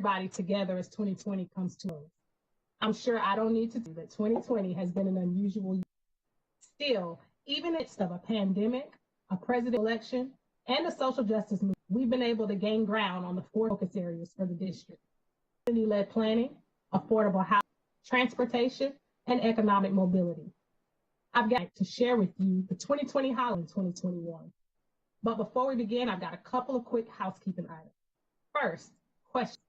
everybody together as 2020 comes to us. I'm sure I don't need to do that. 2020 has been an unusual year. Still, even in the midst of a pandemic, a presidential election, and a social justice movement, we've been able to gain ground on the four focus areas for the district: community-led planning, affordable housing, transportation, and economic mobility. I've got to share with you the 2020 highlights in 2021. But before we begin, I've got a couple of quick housekeeping items. First, questions.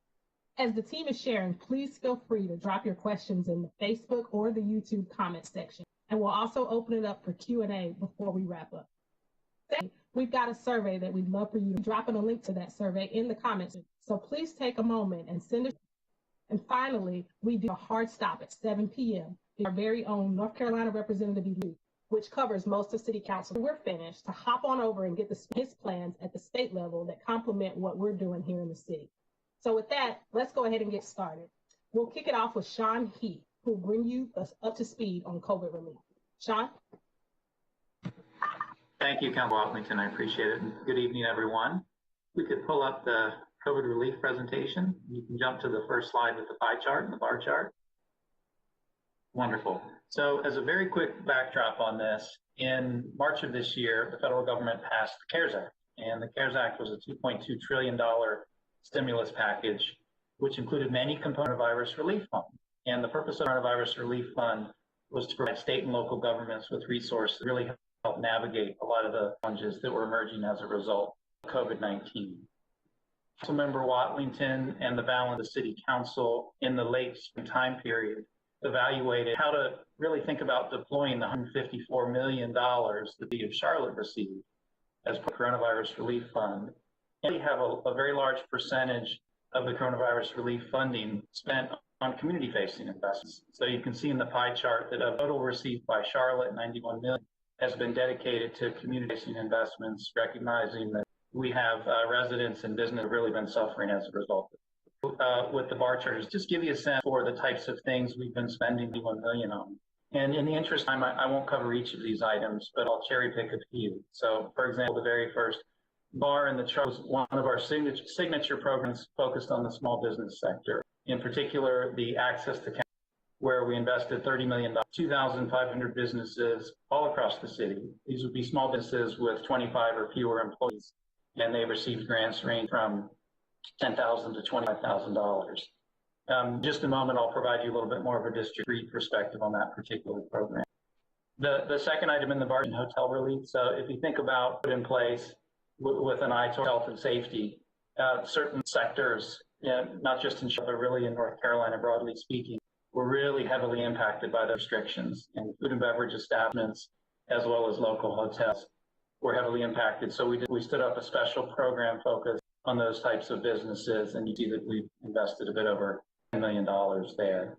As the team is sharing, please feel free to drop your questions in the Facebook or the YouTube comment section, and we'll also open it up for Q&A before we wrap up. Second, we've got a survey that we'd love for you to drop in a link to that survey in the comments. So please take a moment and send it. And finally, we do a hard stop at 7 p.m. in our very own North Carolina Representative Elite, which covers most of City Council. We're finished to hop on over and get his plans at the state level that complement what we're doing here in the city. So with that, let's go ahead and get started. We'll kick it off with Sean Heath, who will bring you up to speed on COVID relief. Sean? Thank you, Councilor Watlington. I appreciate it. And good evening, everyone. We could pull up the COVID relief presentation. You can jump to the first slide with the pie chart and the bar chart. Wonderful. So as a very quick backdrop on this, in March of this year, the federal government passed the CARES Act. And the CARES Act was a $2.2 trillion stimulus package, which included many component virus relief funds. And the purpose of the Coronavirus Relief Fund was to provide state and local governments with resources to really help navigate a lot of the challenges that were emerging as a result of COVID-19. Councilmember Watlington and the balance of the City Council in the late spring time period evaluated how to really think about deploying the $154 million that the City of Charlotte received as part of the Coronavirus Relief Fund. And we have a very large percentage of the coronavirus relief funding spent on community-facing investments. So you can see in the pie chart that of total received by Charlotte, 91 million has been dedicated to community-facing investments, recognizing that we have residents and business have really been suffering as a result. With the bar charts, just give you a sense for the types of things we've been spending $1 million on. And in the interest of time, I won't cover each of these items, but I'll cherry pick a few. So for example, the very first bar in the chart was one of our signature programs focused on the small business sector. In particular, the Access to Capital, where we invested $30 million, 2,500 businesses all across the city. These would be small businesses with 25 or fewer employees, and they received grants ranging from $10,000 to $25,000. Just a moment, I'll provide you a little bit more of a District 3 perspective on that particular program. The second item in the bar is hotel relief. So if you think about put in place with an eye toward health and safety, certain sectors, not just in Charlotte, but really in North Carolina, broadly speaking, were really heavily impacted by the restrictions, and food and beverage establishments, as well as local hotels, were heavily impacted. So we stood up a special program focused on those types of businesses, and you see that we've invested a bit over $10 million there.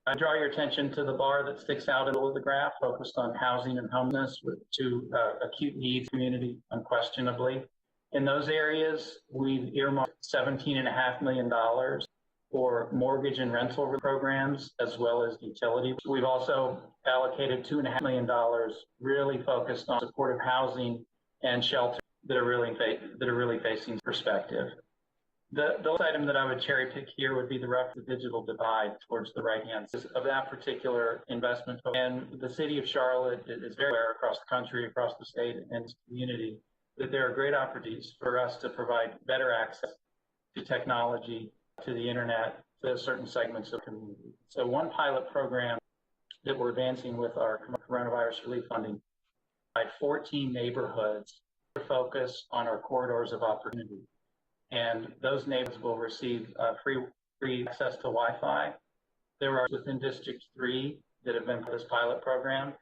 I draw your attention to the bar that sticks out in the middle of the graph, focused on housing and homelessness with two acute needs community, unquestionably. In those areas, we've earmarked $17.5 million for mortgage and rental programs, as well as utility. We've also allocated $2.5 million really focused on supportive housing and shelter that are really facing perspective. The item that I would cherry pick here would be the reference to digital divide towards the right hand of that particular investment. And the City of Charlotte is very aware across the country, across the state and its community, that there are great opportunities for us to provide better access to technology, to the internet, to certain segments of the community. So one pilot program that we're advancing with our coronavirus relief funding by 14 neighborhoods focus on our corridors of opportunity. And those neighborhoods will receive free access to Wi-Fi. There are within District 3 that have been for this pilot program,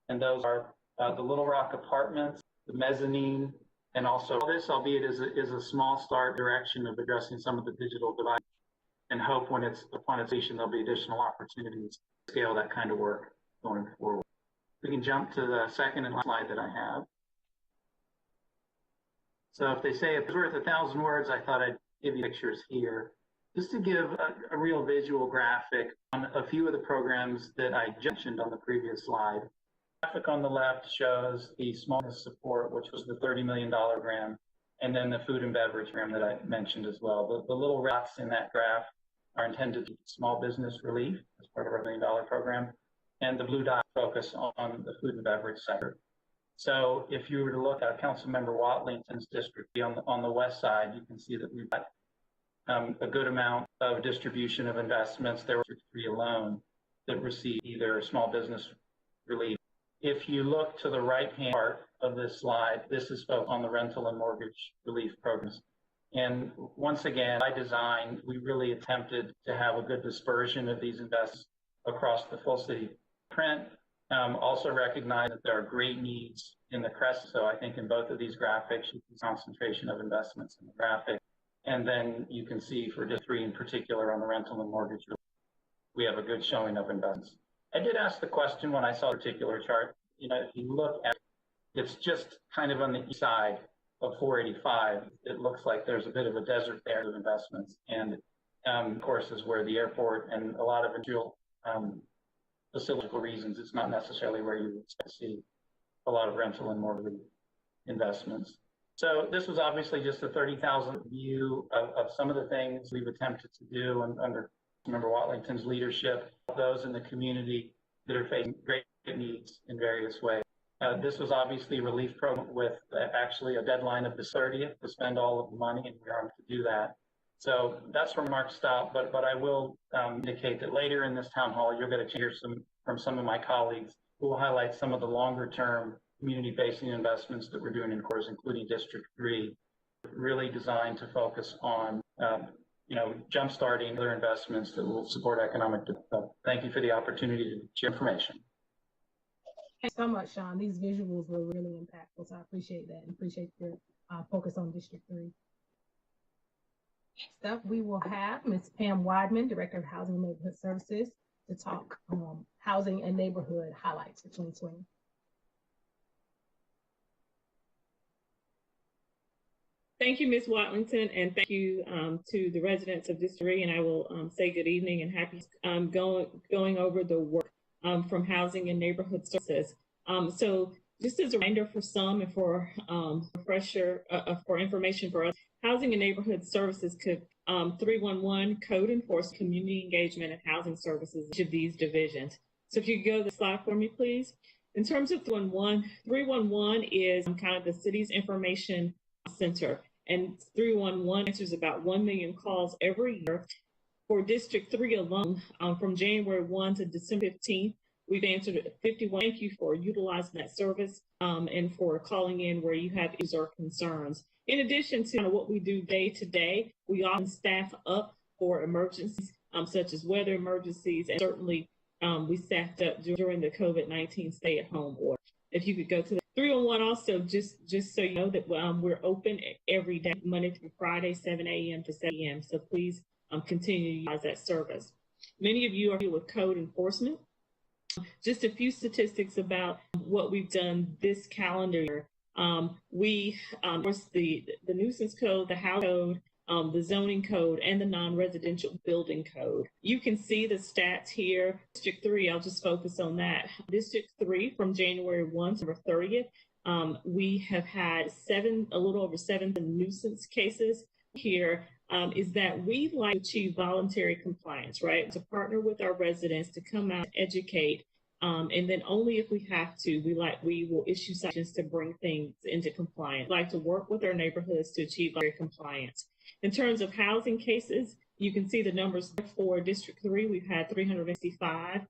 and those are the Little Rock Apartments, the Mezzanine, and also this, albeit is a small start direction of addressing some of the digital divide, and hope when it's upon its completion, there'll be additional opportunities to scale that kind of work going forward. We can jump to the second and last slide that I have. So if they say it's worth 1,000 words, I thought I'd give you pictures here, just to give a real visual graphic on a few of the programs that I mentioned on the previous slide. The graphic on the left shows the small business support, which was the $30 million grant and then the food and beverage program that I mentioned as well. The little dots in that graph are intended to be small business relief as part of our $1 million program, and the blue dot focus on the food and beverage sector. So if you were to look at Councilmember Watlington's district on the west side, you can see that we've got a good amount of distribution of investments. There were 3 alone that received either small business relief. If you look to the right-hand part of this slide, this is focused on the rental and mortgage relief programs. And once again, by design, we really attempted to have a good dispersion of these investments across the full city print. Also recognize that there are great needs in the crest. So I think in both of these graphics, you can see concentration of investments in the graphic. And then you can see for District 3 in particular on the rental and mortgage, we have a good showing of investments. I did ask the question when I saw the particular chart, you know, if you look at it, it's just kind of on the east side of 485. It looks like there's a bit of a desert there of investments. And of course, is where the airport and a lot of industrial facilities reasons, it's not necessarily where you would expect to see a lot of rental and mortgage investments. So this was obviously just a 30,000 view of some of the things we've attempted to do under Member Watlington's leadership, those in the community that are facing great needs in various ways. This was obviously a relief program with actually a deadline of the 30th to spend all of the money, and we're armed to do that. So that's where Mark stopped, but I will indicate that later in this town hall, you'll get to hear from some of my colleagues who will highlight some of the longer term community-facing investments that we're doing in cores, including District 3, really designed to focus on jump-starting other investments that will support economic development. Thank you for the opportunity to share information. Thanks so much, Sean. These visuals were really impactful, so I appreciate that and appreciate your focus on District 3. Next up, we will have Ms. Pam Weidman, Director of Housing and Neighborhood Services, to talk housing and neighborhood highlights for 2020. Thank you, Ms. Watlington, and thank you to the residents of District 3. And I will say good evening and happy going over the work from Housing and Neighborhood Services. So just as a reminder for some and for refresher for information for us, Housing and Neighborhood Services could 311 code enforce community engagement and housing services, each of these divisions. So if you could go to the slide for me, please. In terms of 311 is kind of the city's information center, and 311 answers about 1 million calls every year. For District 3 alone, from January 1 to December 15th, we've answered 51. Thank you for utilizing that service and for calling in where you have issues or concerns. In addition to what we do day to day, we often staff up for emergencies such as weather emergencies, and certainly we staffed up during the COVID-19 stay-at-home order. If you could go to the 301 also, just so you know that we're open every day, Monday through Friday, 7 a.m. to 7 p.m. So please continue to utilize that service. Many of you are here with code enforcement. Just a few statistics about what we've done this calendar year. We course the nuisance code, the house code, the zoning code, and the non-residential building code. You can see the stats here. District 3, I'll just focus on that. District 3 from January 1 to November 30th, we have had a little over 7 nuisance cases. Here is that we like to achieve voluntary compliance, right? To partner with our residents to come out and educate. And then only if we have to, we will issue citations to bring things into compliance. We like to work with our neighborhoods to achieve voluntary compliance. In terms of housing cases, you can see the numbers for District 3. We've had 365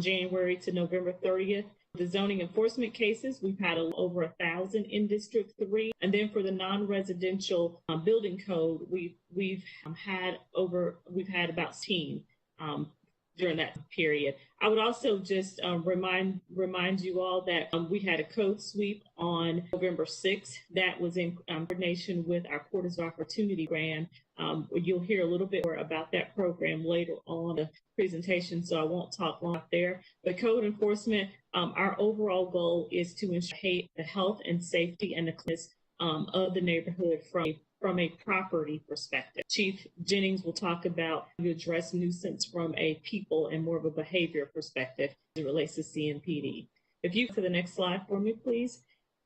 January to November 30th. The zoning enforcement cases, we've had over 1,000 in District 3. And then for the non-residential building code, we've had about 16 during that period. I would also just remind you all that we had a code sweep on November 6th that was in coordination with our Quarters of Opportunity grant. You'll hear a little bit more about that program later on the presentation, so I won't talk long there. But code enforcement, our overall goal is to ensure the health and safety and the cleanliness of the neighborhood from a property perspective. Chief Jennings will talk about how to address nuisance from a people and more of a behavior perspective as it relates to CNPD. If you go to the next slide for me, please.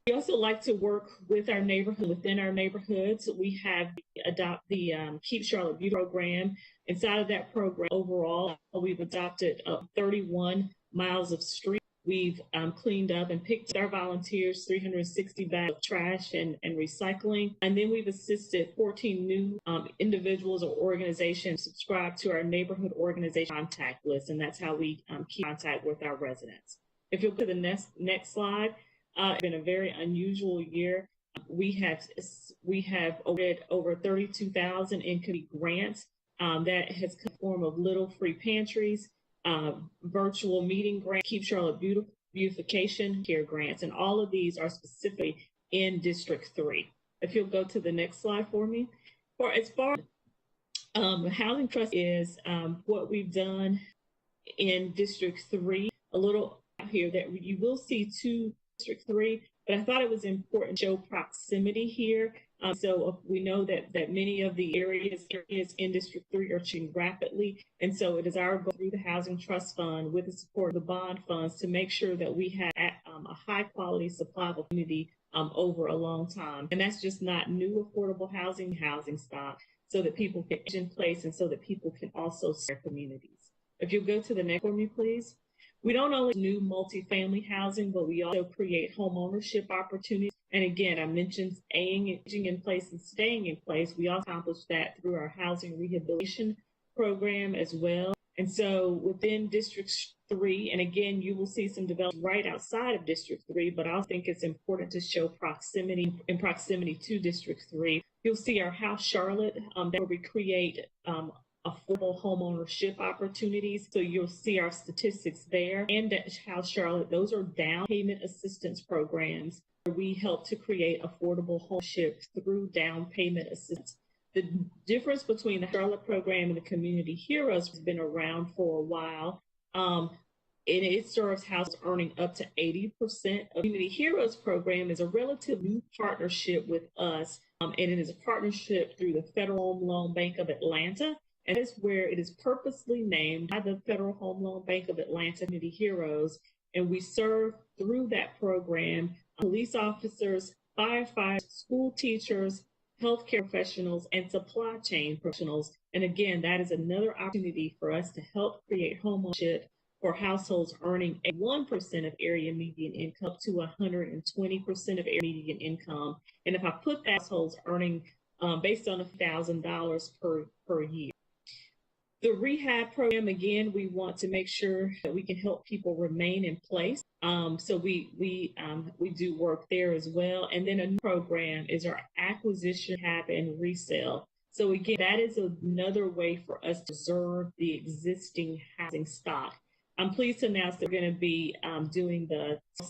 We also like to work with our neighborhood, within our neighborhoods. We have adopt the Keep Charlotte Beautiful program. Inside of that program, overall, we've adopted 31 miles of street. We've cleaned up and picked our volunteers 360 bags of trash and recycling. And then we've assisted 14 new individuals or organizations subscribe to our neighborhood organization contact list. And that's how we keep contact with our residents. If you'll go to the next slide, it's been a very unusual year. We have over 32,000 in community grants that has come in the form of Little Free Pantries, virtual meeting grants, Keep Charlotte Beautification Care grants, and all of these are specifically in District 3. If you'll go to the next slide for me. As far as Housing Trust is what we've done in District 3, a little out here that you will see two District 3, but I thought it was important to show proximity here. So we know that many of the areas in District 3 are changing rapidly. And so it is our goal through the Housing Trust Fund with the support of the bond funds to make sure that we have a high quality supply of community over a long time. And that's just not new affordable housing stock, so that people can age in place and so that people can also serve communities. If you'll go to the next for me, please. We don't only do new multifamily housing, but we also create home ownership opportunities. And again, I mentioned aging in place and staying in place. We also accomplish that through our housing rehabilitation program as well. And so within District 3, and again, you will see some development right outside of District 3, but I think it's important to show proximity to District 3. You'll see our House Charlotte, where we create affordable homeownership opportunities. So you'll see our statistics there. And at House Charlotte, those are down payment assistance programs where we help to create affordable homeownership through down payment assistance. The difference between the Charlotte program and the Community Heroes has been around for a while. And it serves households earning up to 80%. The Community Heroes program is a relatively new partnership with us, and it is a partnership through the Federal Home Loan Bank of Atlanta. And it's where it is purposely named by the Federal Home Loan Bank of Atlanta Community Heroes. And we serve through that program police officers, firefighters, school teachers, healthcare professionals, and supply chain professionals. And again, that is another opportunity for us to help create homeownership for households earning 1% of area median income to 120% of area median income. And if I put that, households earning based on $1,000 per year. The rehab program, again, we want to make sure that we can help people remain in place. So we do work there as well. And then a new program is our acquisition, rehab, and resale. So again, that is another way for us to preserve the existing housing stock. I'm pleased to announce that we're going to be doing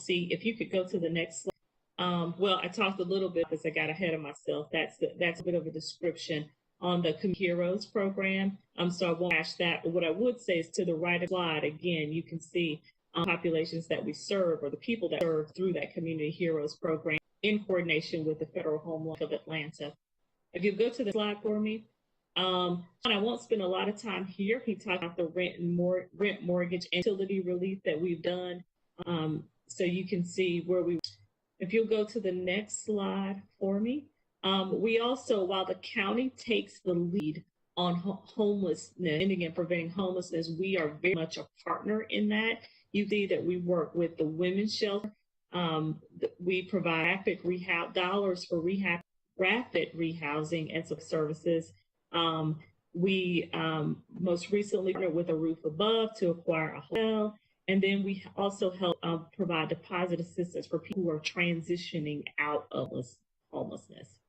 if you could go to the next slide. Well, I talked a little bit because I got ahead of myself. That's a bit of a description on the Community Heroes program. So I won't hash that. But what I would say is to the right of the slide, again, you can see populations that we serve or the people that serve through that Community Heroes program in coordination with the Federal Home Loan of Atlanta. If you go to the slide for me, and I won't spend a lot of time here. He talked about the rent, mortgage, and utility relief that we've done. So you can see where if you'll go to the next slide for me. We also, while the county takes the lead on homelessness, ending and preventing homelessness, we are very much a partner in that. You see that we work with the women's shelter. We provide rapid rehab dollars for rapid rehousing and some services. We most recently partnered with A Roof Above to acquire a hotel. And then we also help provide deposit assistance for people who are transitioning out of homelessness.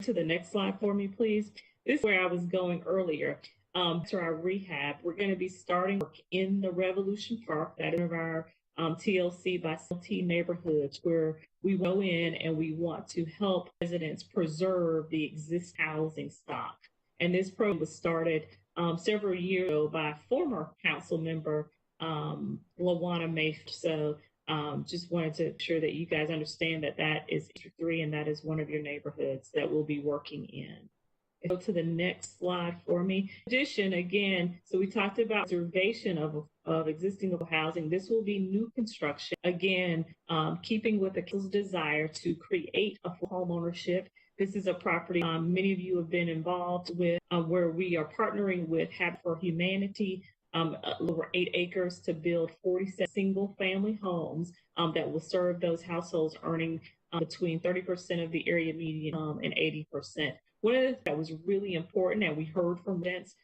To the next slide for me, please. This is where I was going earlier. To our rehab, we're going to be starting work in the Revolution Park, that is our TLC by CLT neighborhoods, where we go in and we want to help residents preserve the existing housing stock. And this program was started several years ago by former council member LaWanna Mayfield. So just wanted to ensure that you guys understand that that is District 3 and that is one of your neighborhoods that we'll be working in. Go to the next slide for me. In addition, again, so we talked about reservation of existing housing. This will be new construction. Again, keeping with the council's desire to create a full home ownership. This is a property many of you have been involved with, where we are partnering with Habitat for Humanity, over 8 acres to build 47 single-family homes that will serve those households earning between 30% of the area median and 80%. One of the things that was really important that we heard from residents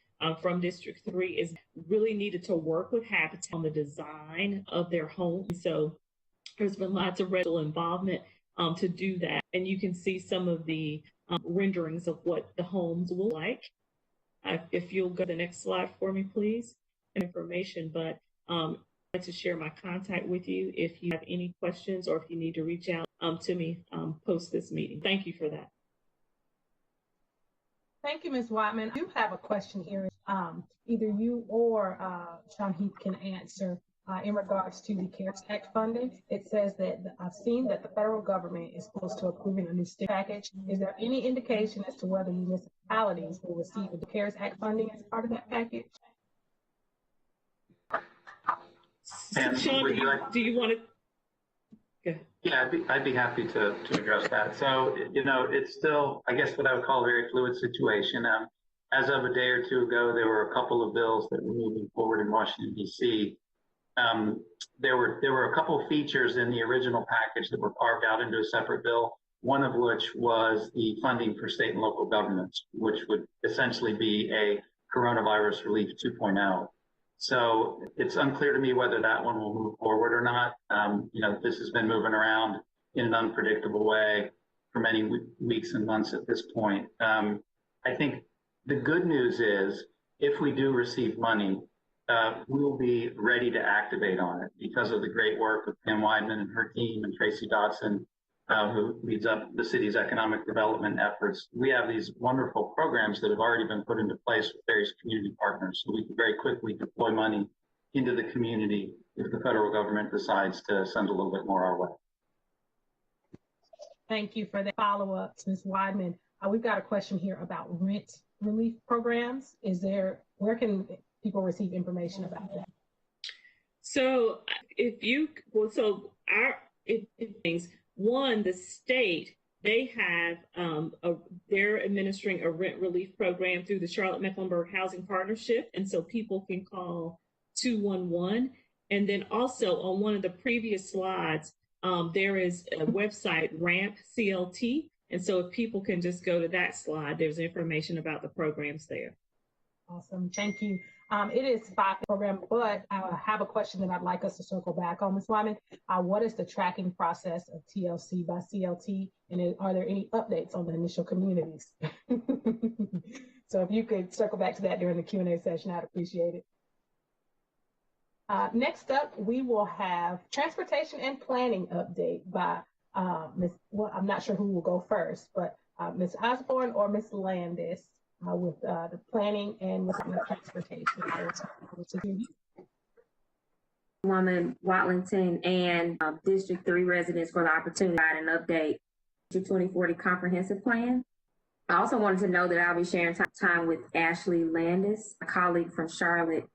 from District 3 is really needed to work with Habitat on the design of their home. So there's been lots of rental involvement to do that. And you can see some of the renderings of what the homes will like. If you'll go to the next slide for me, please. Information, but I'd like to share my contact with you if you have any questions or if you need to reach out to me post this meeting. Thank you for that. Thank you, Ms. Whiteman. I do have a question here. Either you or Sean Heath can answer in regards to the CARES Act funding. It says that I've seen that the federal government is close to approving a new stimulus package. Is there any indication as to whether municipalities will receive the CARES Act funding as part of that package? And Sean, do you want to? Yeah, I'd be happy to address that. So, you know, it's still, I guess, what I would call a very fluid situation. As of a day or two ago, there were a couple of bills that were moving forward in Washington, D.C. There were a couple of features in the original package that were carved out into a separate bill, one of which was the funding for state and local governments, which would essentially be a coronavirus relief 2.0. So it's unclear to me whether that one will move forward or not. You know, this has been moving around in an unpredictable way for many weeks and months at this point. I think the good news is if we do receive money, we will be ready to activate on it because of the great work of Pam Weidman and her team and Tracy Dodson, who leads up the city's economic development efforts. We have these wonderful programs that have already been put into place with various community partners. So we can very quickly deploy money into the community if the federal government decides to send a little bit more our way. Thank you for that follow-up, Ms. Weidman. We've got a question here about rent relief programs. Where can people receive information about that? So one, the state, they have, they're administering a rent relief program through the Charlotte-Mecklenburg Housing Partnership. And so people can call 211. And then also on one of the previous slides, there is a website, RAMP CLT. And so if people can just go to that slide, there's information about the programs there. Awesome, thank you. It is 5 program, but I have a question that I'd like us to circle back on, Ms. Wyman. What is the tracking process of TLC by CLT, and are there any updates on the initial communities? So if you could circle back to that during the Q&A session, I'd appreciate it. Next up, we will have transportation and planning update by I'm not sure who will go first, but Ms. Osborne or Ms. Landis. With the planning and with the transportation. Woman Watlington and District 3 residents for the opportunity to provide an update to 2040 comprehensive plan. I also wanted to know that I'll be sharing time with Ashley Landis, a colleague from Charlotte,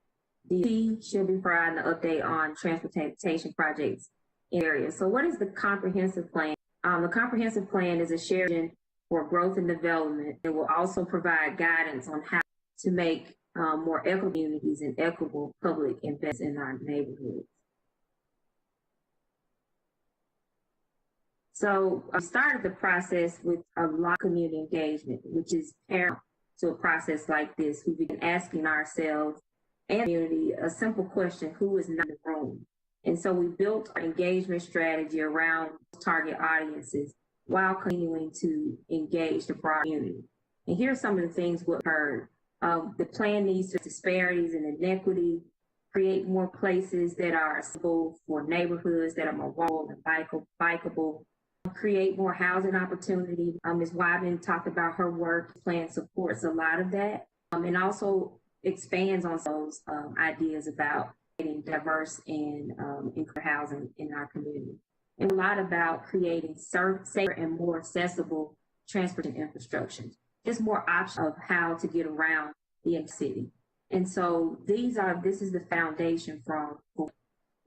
DC. She'll be providing an update on transportation projects in areas. So what is the comprehensive plan? The comprehensive plan is a shared vision for growth and development. It will also provide guidance on how to make more equitable communities and equitable public investments in our neighborhoods. So we started the process with a lot of community engagement, which is paramount to a process like this. We've been asking ourselves and the community a simple question: who is not in the room? And so we built our engagement strategy around target audiences while continuing to engage the broad community. And here are some of the things we've heard. The plan needs to disparities and inequity, create more places that are accessible for neighborhoods that are more walkable and bikeable, create more housing opportunity. Ms. Wyman talked about her work. The plan supports a lot of that, and also expands on those ideas about creating diverse and inclusive housing in our community. And a lot about creating safer and more accessible transportation infrastructure. just more options of how to get around the city. And so this is the foundation from what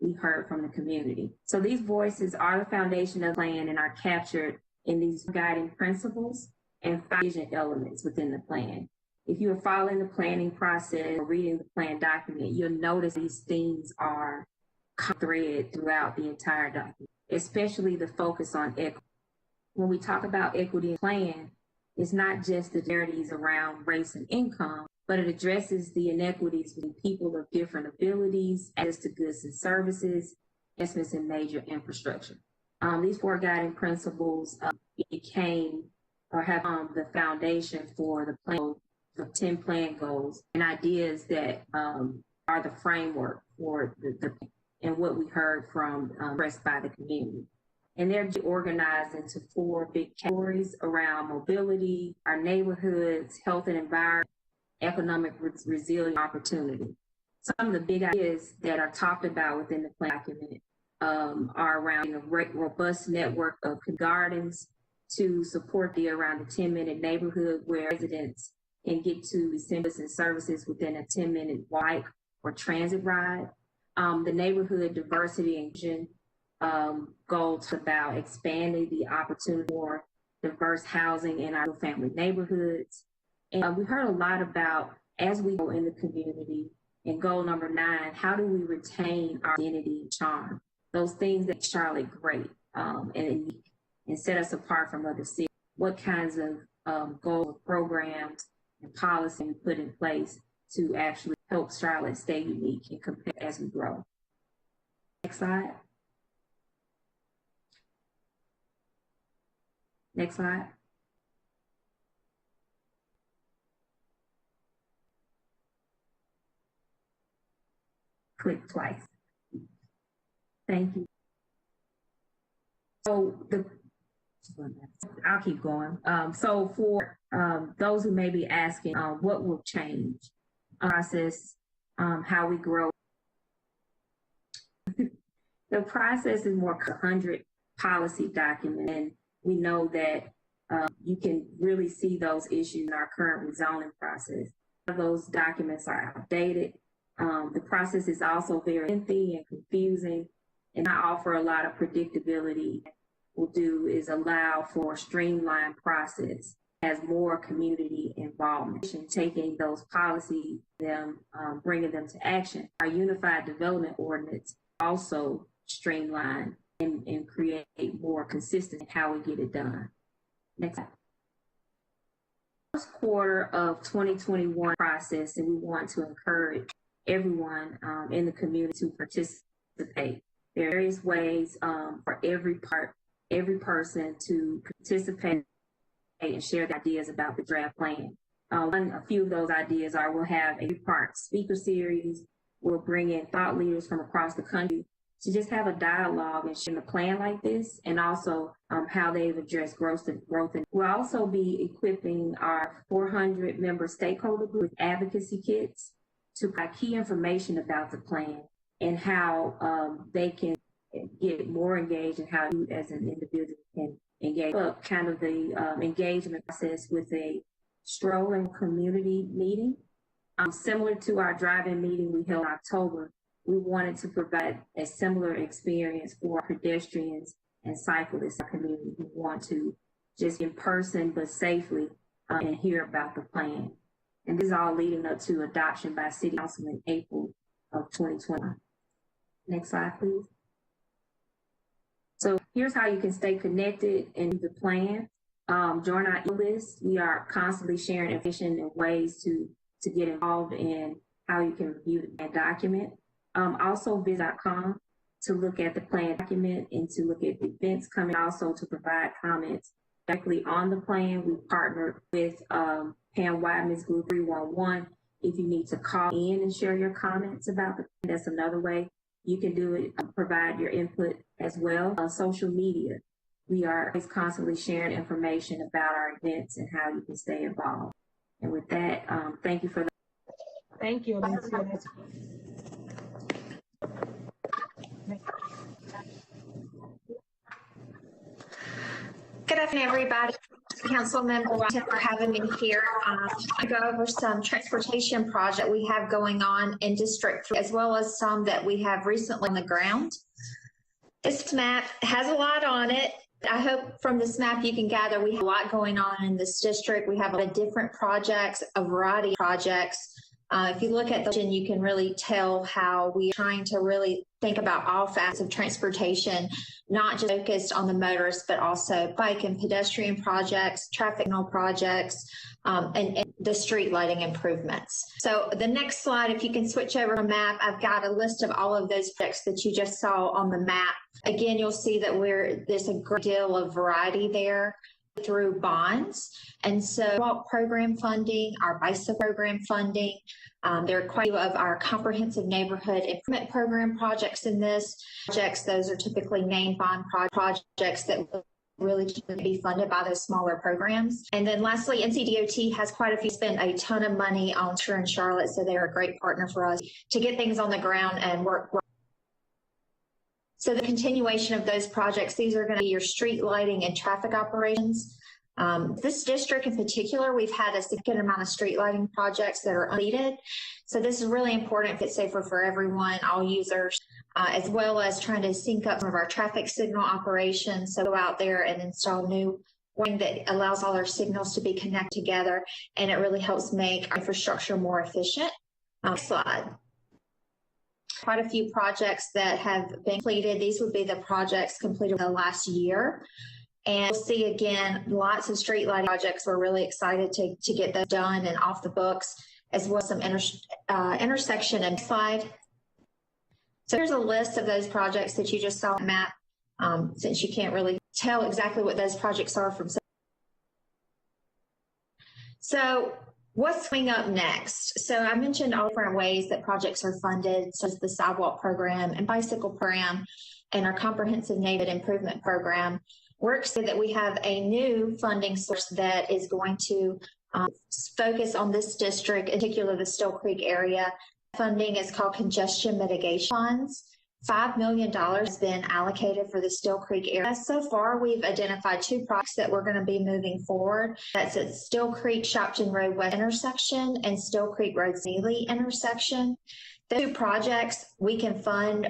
we heard from the community. So these voices are the foundation of the plan and are captured in these guiding principles and vision elements within the plan. If you are following the planning process or reading the plan document, you'll notice these themes are thread throughout the entire document, especially the focus on equity. When we talk about equity in plan, it's not just the disparities around race and income, but it addresses the inequities between people of different abilities, access to goods and services, investments in major infrastructure. These 4 guiding principles became or have the foundation for the plan, the 10 plan goals and ideas that are the framework for the and what we heard from expressed by the community. And they're organized into 4 big categories around mobility, our neighborhoods, health and environment, economic resilience, opportunity. Some of the big ideas that are talked about within the plan document are around a robust network of gardens to support around a 10-minute neighborhood where residents can get to essentials and services within a 10-minute bike or transit ride. The neighborhood diversity and inclusion goals about expanding the opportunity for diverse housing in our family neighborhoods. And we heard a lot about, as we go in the community, and goal number 9, how do we retain our identity and charm? Those things that make Charlotte great and set us apart from other cities. What kinds of goals, programs, and policy we put in place to actually help Charlotte stay unique and compare as we grow. Next slide. Next slide. Click twice. Thank you. So I'll keep going. So for those who may be asking, what will change? Process, how we grow. The process is more 100 policy documents, and we know that you can really see those issues in our current rezoning process. Those documents are outdated. The process is also very lengthy and confusing, and I offer a lot of predictability. Will do is allow for a streamlined process, has more community involvement, taking those policies, bringing them to action. Our unified development ordinance also streamline and create more consistency in how we get it done. Next slide. First quarter of 2021 process, and we want to encourage everyone in the community to participate. There are various ways for every person to participate and share their ideas about the draft plan. A few of those ideas are we'll have a 3-part speaker series. We'll bring in thought leaders from across the country to just have a dialogue and share a plan like this, and also how they've addressed growth. We'll also be equipping our 400 member stakeholder group with advocacy kits to provide key information about the plan and how they can get more engaged and how you as an individual can engage up kind of the engagement process with a strolling community meeting. Similar to our drive-in meeting we held in October, we wanted to provide a similar experience for pedestrians and cyclists in our community who want to just in person but safely and hear about the plan. And this is all leading up to adoption by City Council in April of 2021. Next slide, please. So here's how you can stay connected and do the plan. Join our e-list. We are constantly sharing information and ways to get involved in how you can review the plan document. Also visit.com to look at the plan document and to look at the events coming, also to provide comments directly on the plan. We partnered with Pam Wideman's group 311. If you need to call in and share your comments about the plan, that's another way you can do it, provide your input as well. On social media, we are always constantly sharing information about our events and how you can stay involved. And with that, thank you for that. Thank you, Alicia. Good afternoon, everybody. Councilmember White, for having me here. I go over some transportation project we have going on in District 3, as well as some that we have recently on the ground. This map has a lot on it. I hope from this map you can gather we have a lot going on in this district. We have a lot of different projects, a variety of projects. If you look at the vision, you can really tell how we're trying to really think about all facets of transportation, not just focused on the motorists, but also bike and pedestrian projects, traffic signal projects, and the street lighting improvements. So the next slide, if you can switch over to the map, I've got a list of all of those projects that you just saw on the map. Again, you'll see that there's a great deal of variety there through bonds. And so walk program funding, our bicycle program funding, there are quite a few of our comprehensive neighborhood improvement program projects in this. Those are typically named bond projects that really be funded by those smaller programs. And then lastly, NCDOT has quite a few, spent a ton of money on Sure and Charlotte, so they're a great partner for us to get things on the ground and work. So the continuation of those projects, these are going to be your street lighting and traffic operations. This district in particular, we've had a significant amount of street lighting projects that are unneeded. So this is really important if it's safer for everyone, all users, as well as trying to sync up some of our traffic signal operations. So go out there and install new one that allows all our signals to be connected together, and it really helps make our infrastructure more efficient. Next slide. Quite a few projects that have been completed. These would be the projects completed in the last year. And we'll see again, lots of street lighting projects. We're really excited to get those done and off the books, as well as some intersection and slide. So here's a list of those projects that you just saw on the map, since you can't really tell exactly what those projects are from. So what's coming up next? So I mentioned all different ways that projects are funded, such as the sidewalk program and bicycle program and our comprehensive neighborhood improvement program. We're excited that we have a new funding source that is going to focus on this district, in particular the Still Creek area. Funding is called Congestion Mitigation Funds. $5 million has been allocated for the Still Creek area. So far, we've identified 2 projects that we're going to be moving forward. That's at Still Creek Shopton Road West intersection and Still Creek Road Neely intersection. The 2 projects we can fund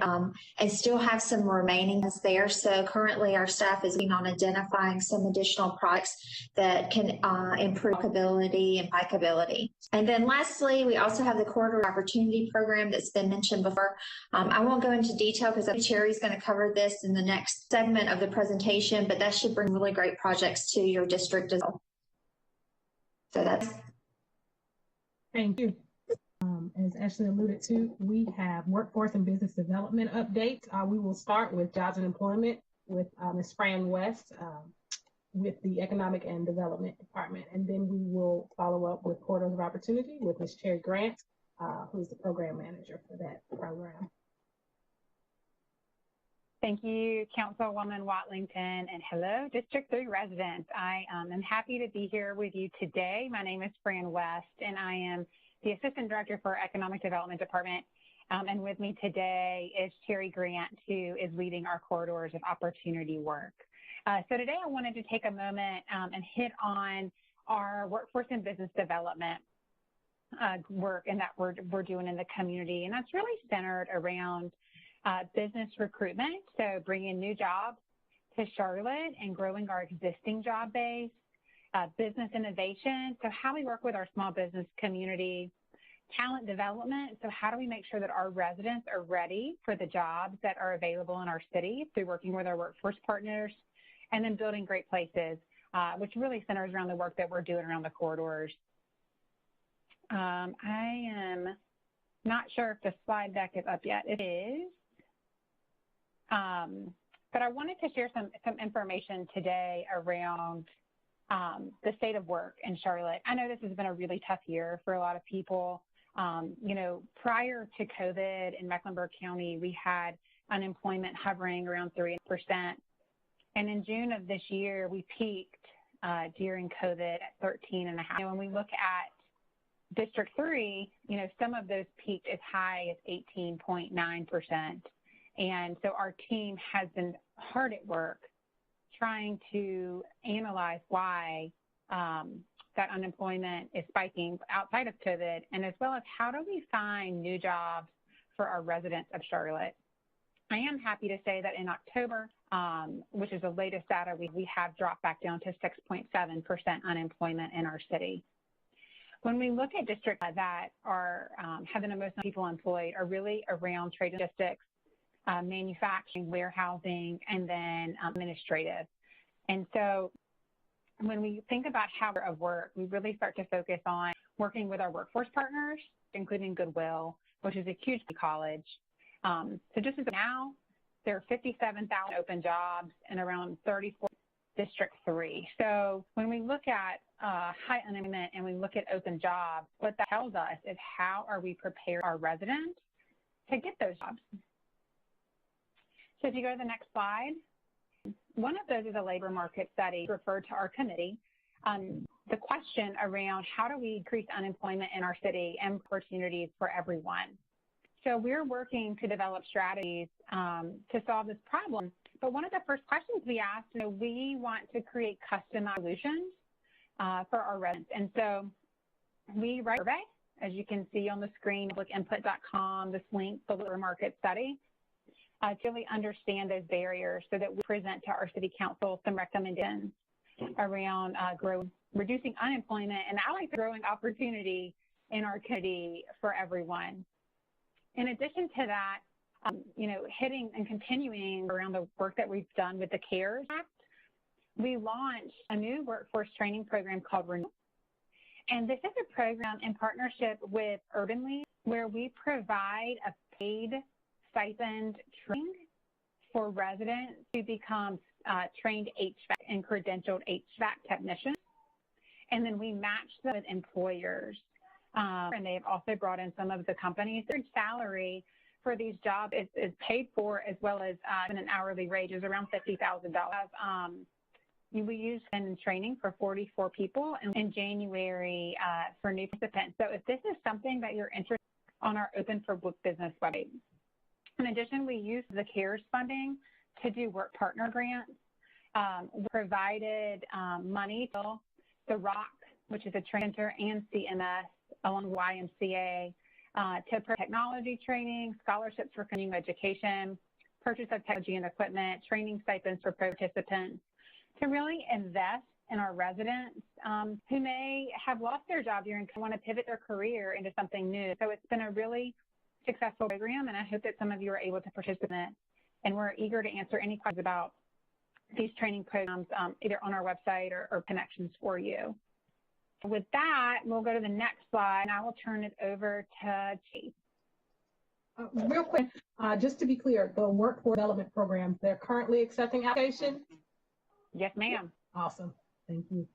and still have some remaining there. So currently our staff is working on identifying some additional projects that can improve walkability and bikeability. And then lastly, we also have the Corridor Opportunity Program that's been mentioned before. I won't go into detail because I think Cherry's going to cover this in the next segment of the presentation, but that should bring really great projects to your district as well. So that's. Thank you. As Ashley alluded to, we have workforce and business development updates. We will start with jobs and employment with Ms. Fran West with the Economic and Development Department. And then we will follow up with Corridors of Opportunity with Ms. Cherry Grant, who's the program manager for that program. Thank you, Councilwoman Watlington, and hello, District 3 residents. I am happy to be here with you today. My name is Fran West, and I am the Assistant Director for Economic Development Department. And with me today is Cherry Grant, who is leading our Corridors of Opportunity work. So today I wanted to take a moment and hit on our workforce and business development work and that we're doing in the community. And that's really centered around business recruitment, so bringing new jobs to Charlotte and growing our existing job base. Business innovation, so how we work with our small business community, talent development, so how do we make sure that our residents are ready for the jobs that are available in our city through working with our workforce partners, and then building great places, which really centers around the work that we're doing around the corridors. I am not sure if the slide deck is up yet. It is. But I wanted to share some information today around the state of work in Charlotte. I know this has been a really tough year for a lot of people. You know, prior to COVID in Mecklenburg County, we had unemployment hovering around 3%. And in June of this year, we peaked during COVID at 13.5%. And when we look at District 3, you know, some of those peaked as high as 18.9%. And so our team has been hard at work trying to analyze why that unemployment is spiking outside of COVID, and as well as how do we find new jobs for our residents of Charlotte. I am happy to say that in October, which is the latest data, we have dropped back down to 6.7% unemployment in our city. When we look at districts that are have the most people employed are really around trade and logistics, manufacturing, warehousing, and then administrative. And so when we think about how of work, we really start to focus on working with our workforce partners, including Goodwill, which is a huge college. So just as now, there are 57,000 open jobs in around 34 District 3. So when we look at high unemployment and we look at open jobs, what that tells us is how are we preparing our residents to get those jobs. So if you go to the next slide, one of those is a labor market study referred to our committee. The question around how do we increase unemployment in our city and opportunities for everyone. So we're working to develop strategies to solve this problem. But one of the first questions we asked, we want to create customized solutions for our residents. And so we write a survey, as you can see on the screen, publicinput.com, this link, the labor market study, to really understand those barriers so that we present to our city council some recommendations around reducing unemployment and I like the growing opportunity in our community for everyone. In addition to that, hitting and continuing around the work that we've done with the CARES Act, we launched a new workforce training program called Renew. And this is a program in partnership with Urban League where we provide a paid stipend training for residents to become trained HVAC and credentialed HVAC technicians. And then we match them with employers. And they've also brought in some of the companies. Their salary for these jobs is paid for as well as an hourly wage is around $50,000. We used in training for 44 people in January for new participants. So if this is something that you're interested in on our Open for Business website. In addition, we used the CARES funding to do work partner grants. We provided money to the ROC, which is a training center, and CMS, along with YMCA, to provide technology training, scholarships for continuing education, purchase of technology and equipment, training stipends for participants, to really invest in our residents who may have lost their job during and want to pivot their career into something new. So it's been a really successful program, and I hope that some of you are able to participate. And we're eager to answer any questions about these training programs either on our website or connections for you. With that, we'll go to the next slide, and I will turn it over to Chase. Real quick, just to be clear, the Workforce Development Program, they're currently accepting applications? Yes, ma'am. Awesome. Thank you.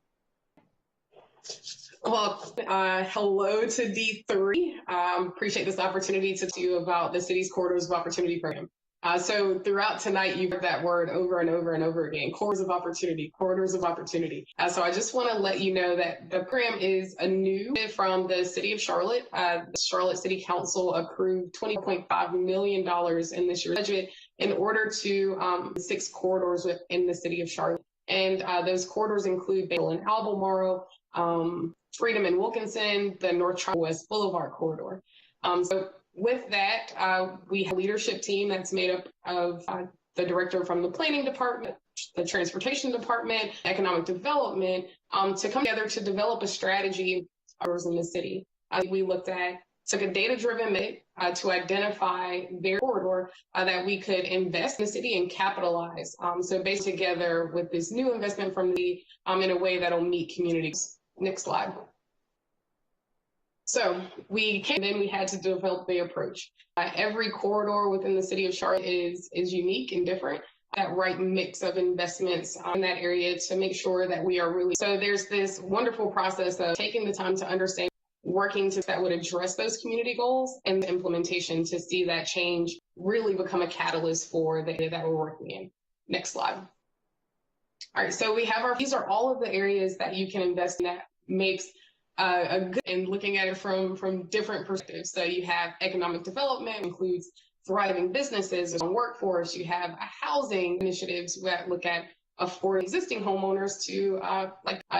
Well, hello to D3. Appreciate this opportunity to talk to you about the city's Corridors of Opportunity program. So throughout tonight, you've heard that word over and over and over again, corridors of opportunity, corridors of opportunity. So I just want to let you know that the program is a new from the city of Charlotte. The Charlotte City Council approved $20.5 million in this year's budget in order to 6 corridors within the city of Charlotte. And those corridors include Bale and Albemarle, Freedom and Wilkinson, the North Tri-West Boulevard corridor. So with that, we have a leadership team that's made up of the director from the planning department, the transportation department, economic development, to come together to develop a strategy in the city. We took a data-driven method to identify their corridor that we could invest in the city and capitalize. So based together with this new investment from the in a way that'll meet communities. Next slide. So we had to develop the approach. Every corridor within the city of Charlotte is unique and different. That right mix of investments in that area to make sure that we are really, so there's this wonderful process of taking the time to understand, working to that would address those community goals and the implementation to see that change really become a catalyst for the area that we're working in. Next slide. All right, so we have these are all of the areas that you can invest in that makes a good, and looking at it from different perspectives. So you have economic development, includes thriving businesses and workforce. You have housing initiatives that look at for existing homeowners to,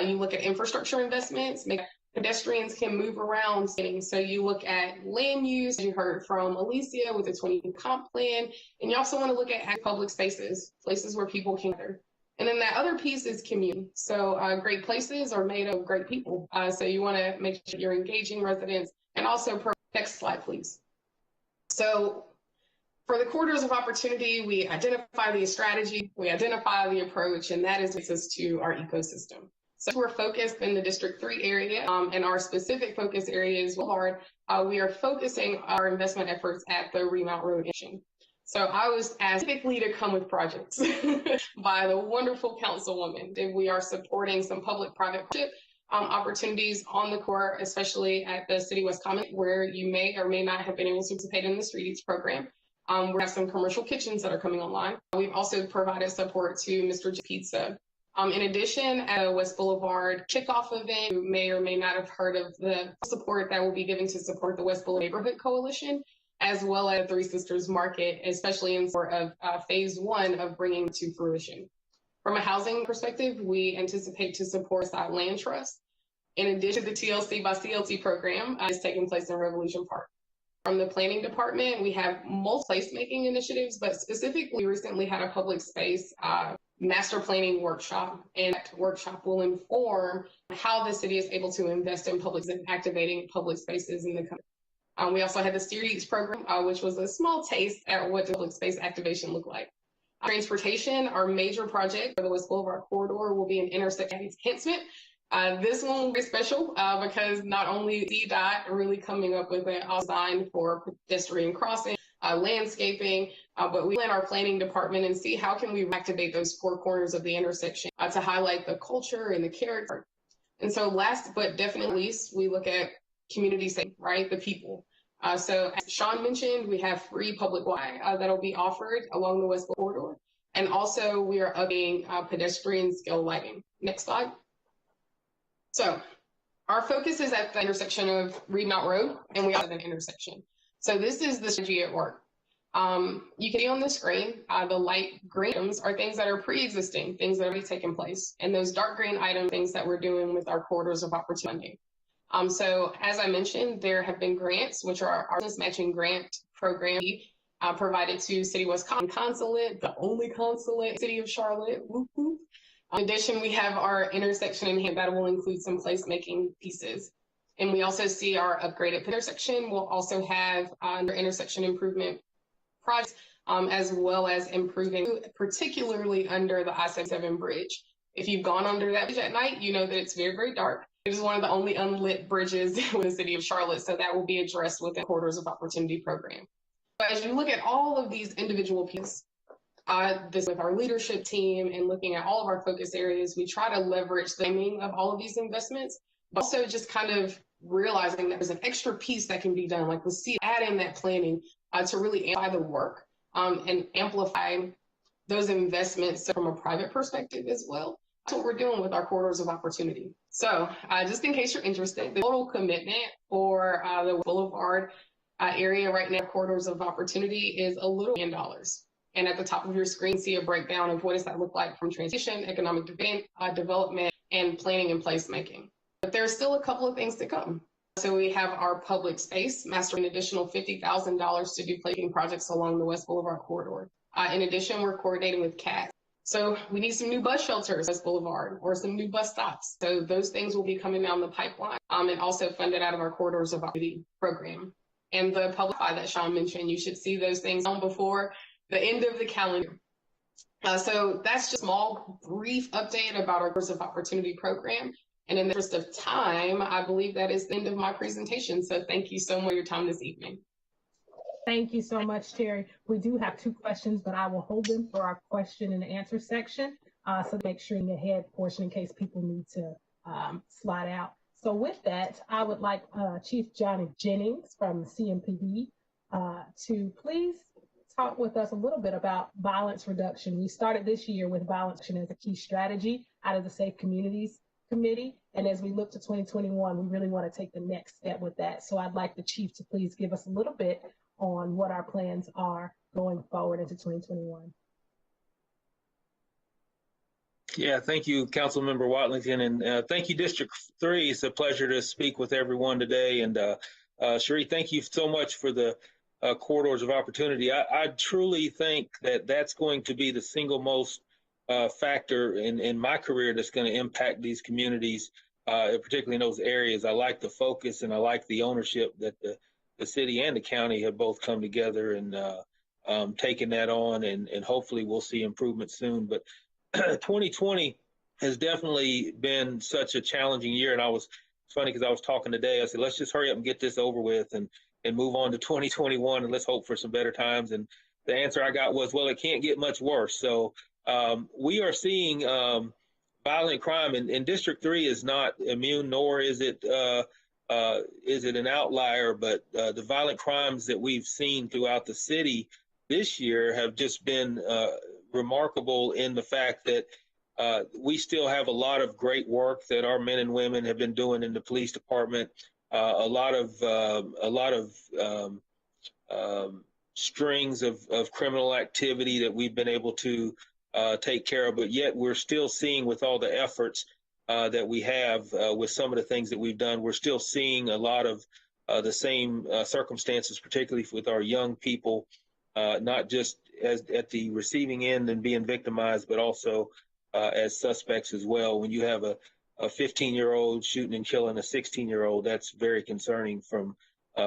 you look at infrastructure investments, make pedestrians can move around. So you look at land use, you heard from Alicia with the 20 comp plan, and you also want to look at public spaces, places where people can gather. And then that other piece is community. So great places are made of great people. So you want to make sure you're engaging residents and also, next slide, please. So for the corridors of opportunity, we identify the strategy, we identify the approach, and that is access to our ecosystem. So we're focused in the District 3 area, and our specific focus area is hard. We are focusing our investment efforts at the Remount Road intersection. So I was asked typically to come with projects by the wonderful councilwoman. And we are supporting some public-private partnership opportunities on the core, especially at the City West Common, where you may or may not have been able to participate in the Street Eats program. We have some commercial kitchens that are coming online. We've also provided support to Mr. J Pizza. In addition, at a West Boulevard kickoff event, you may or may not have heard of the support that will be given to support the West Boulevard Neighborhood Coalition, as well as Three Sisters Market, especially in support of phase 1 of bringing to fruition. From a housing perspective, we anticipate to support Side Land Trust. In addition, the TLC by CLT program is taking place in Revolution Park. From the planning department, we have multiple placemaking initiatives, but specifically, we recently had a public space master planning workshop, and that workshop will inform how the city is able to invest in public and activating public spaces in the country. We also had the Street Eats program, which was a small taste at what public space activation looked like. Transportation, our major project for the West Boulevard corridor will be an intersection enhancement. This one will be special because not only CDOT really coming up with a design for pedestrian crossing, landscaping, but we in our planning department and see how can we activate those 4 corners of the intersection to highlight the culture and the character. And so last but definitely least, we look at community safety, right? The people. So as Sean mentioned, we have free public Wi-Fi that'll be offered along the West corridor. And also we are upping pedestrian scale lighting. Next slide. So our focus is at the intersection of Remount Road, and we also have an intersection. So this is the strategy at work. You can see on the screen, the light green items are things that are pre-existing, things that are already taken place. And those dark green items, things that we're doing with our corridors of opportunity. So as I mentioned, there have been grants, which are our business matching grant program provided to City West Consulate, the only consulate in the City of Charlotte. Whoop, whoop. In addition, we have our intersection in hand that will include some placemaking pieces. And we also see our upgraded intersection. We'll also have our intersection improvement projects, as well as improving, particularly under the I-77 bridge. If you've gone under that bridge at night, you know that it's very, very dark. It is one of the only unlit bridges in the City of Charlotte, so that will be addressed with the Corridors of Opportunity program. But as you look at all of these individual pieces, this with our leadership team and looking at all of our focus areas, we try to leverage the timing of all of these investments, but also just kind of realizing that there's an extra piece that can be done, like we'll see, add in that planning to really amplify the work and amplify those investments from a private perspective as well. That's what we're doing with our corridors of opportunity. So just in case you're interested, the total commitment for the Boulevard area right now, corridors of opportunity, is a little $1 million. And at the top of your screen, see a breakdown of what does that look like from transition, economic development, and planning and placemaking. But there's still a couple of things to come. So we have our public space, mastering an additional $50,000 to do placemaking projects along the West Boulevard corridor. In addition, we're coordinating with CAT. So we need some new bus shelters, West Boulevard, or some new bus stops. So those things will be coming down the pipeline and also funded out of our Corridors of Opportunity program. And the public that Sean mentioned, you should see those things on before the end of the calendar. So that's just a small, brief update about our Corridors of Opportunity program. And in the interest of time, I believe that is the end of my presentation. So thank you so much for your time this evening. Thank you so much, Terry. We do have 2 questions, but I will hold them for our question and answer section. So make sure in the head portion in case people need to slide out. So with that, I would like Chief Johnny Jennings from the CMPD to please talk with us a little bit about violence reduction. We started this year with violence reduction as a key strategy out of the Safe Communities Committee. And as we look to 2021, we really want to take the next step with that. So I'd like the Chief to please give us a little bit on what our plans are going forward into 2021. Yeah, thank you, Councilmember Watlington, and thank you, District 3. It's a pleasure to speak with everyone today. And Cherie, thank you so much for the corridors of opportunity. I truly think that that's going to be the single most factor in my career that's going to impact these communities, particularly in those areas. I like the focus and I like the ownership that the city and the county have both come together and taken that on, and hopefully we'll see improvement soon. But 2020 has definitely been such a challenging year. And it's funny because I was talking today, I said, let's just hurry up and get this over with and move on to 2021 and let's hope for some better times. And the answer I got was, well, it can't get much worse. So we are seeing violent crime, and District 3 is not immune, nor is it an outlier, but the violent crimes that we've seen throughout the city this year have just been remarkable in the fact that we still have a lot of great work that our men and women have been doing in the police department. A lot of strings of criminal activity that we've been able to take care of, but yet we're still seeing, with all the efforts that we have with some of the things that we've done, we're still seeing a lot of the same circumstances, particularly with our young people, not just as at the receiving end and being victimized, but also as suspects as well. When you have a 15-year-old shooting and killing a 16-year-old, that's very concerning from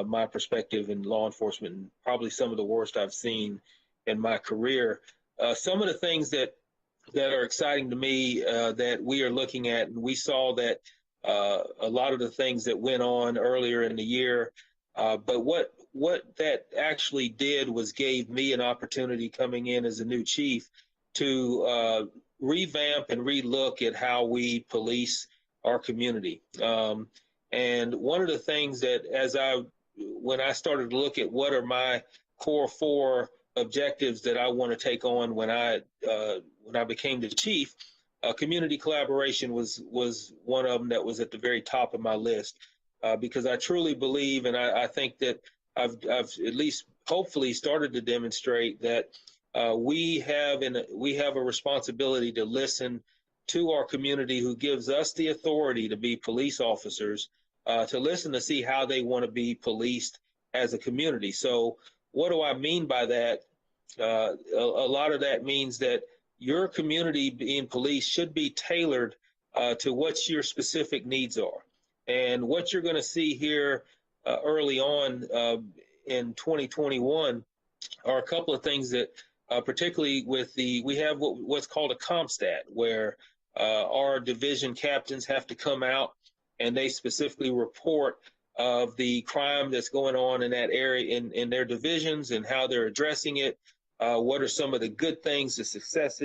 my perspective in law enforcement, and probably some of the worst I've seen in my career. Some of the things that are exciting to me that we are looking at, and we saw that a lot of the things that went on earlier in the year, but what that actually did was gave me an opportunity coming in as a new chief to revamp and relook at how we police our community. And one of the things that when I started to look at what are my core 4 objectives that I want to take on when I became the chief, community collaboration was one of them that was at the very top of my list, because I truly believe, and I think that I've at least hopefully started to demonstrate that we have a responsibility to listen to our community, who gives us the authority to be police officers, to listen to see how they want to be policed as a community. So what do I mean by that? A lot of that means that your community being policed should be tailored to what your specific needs are. And what you're going to see here early on in 2021 are a couple of things that, particularly with we have what's called a CompStat, where our division captains have to come out and they specifically report of the crime that's going on in that area in their divisions and how they're addressing it. What are some of the good things, the success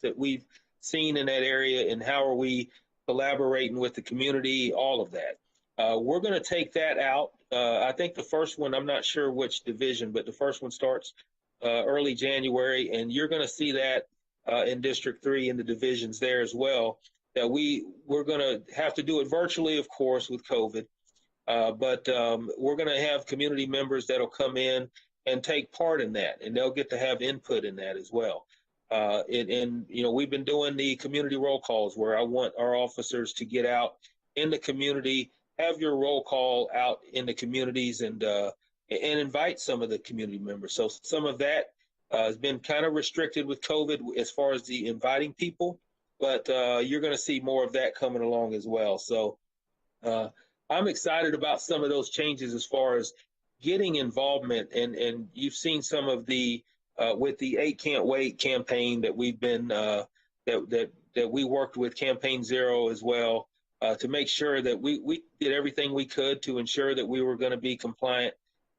that we've seen in that area, and how are we collaborating with the community, all of that. We're going to take that out. I think the first one, I'm not sure which division, but the first one starts early January, and you're going to see that in District 3 in the divisions there as well, that we're going to have to do it virtually, of course, with COVID, but we're going to have community members that'll come in and take part in that, and they'll get to have input in that as well. And we've been doing the community roll calls, where I want our officers to get out in the community, have your roll call out in the communities, and invite some of the community members. So some of that has been kind of restricted with COVID as far as the inviting people, but you're going to see more of that coming along as well. So I'm excited about some of those changes as far as getting involvement, and you've seen some of the with the 8 Can't Wait campaign that we've been that we worked with Campaign Zero as well, to make sure that we did everything we could to ensure that we were going to be compliant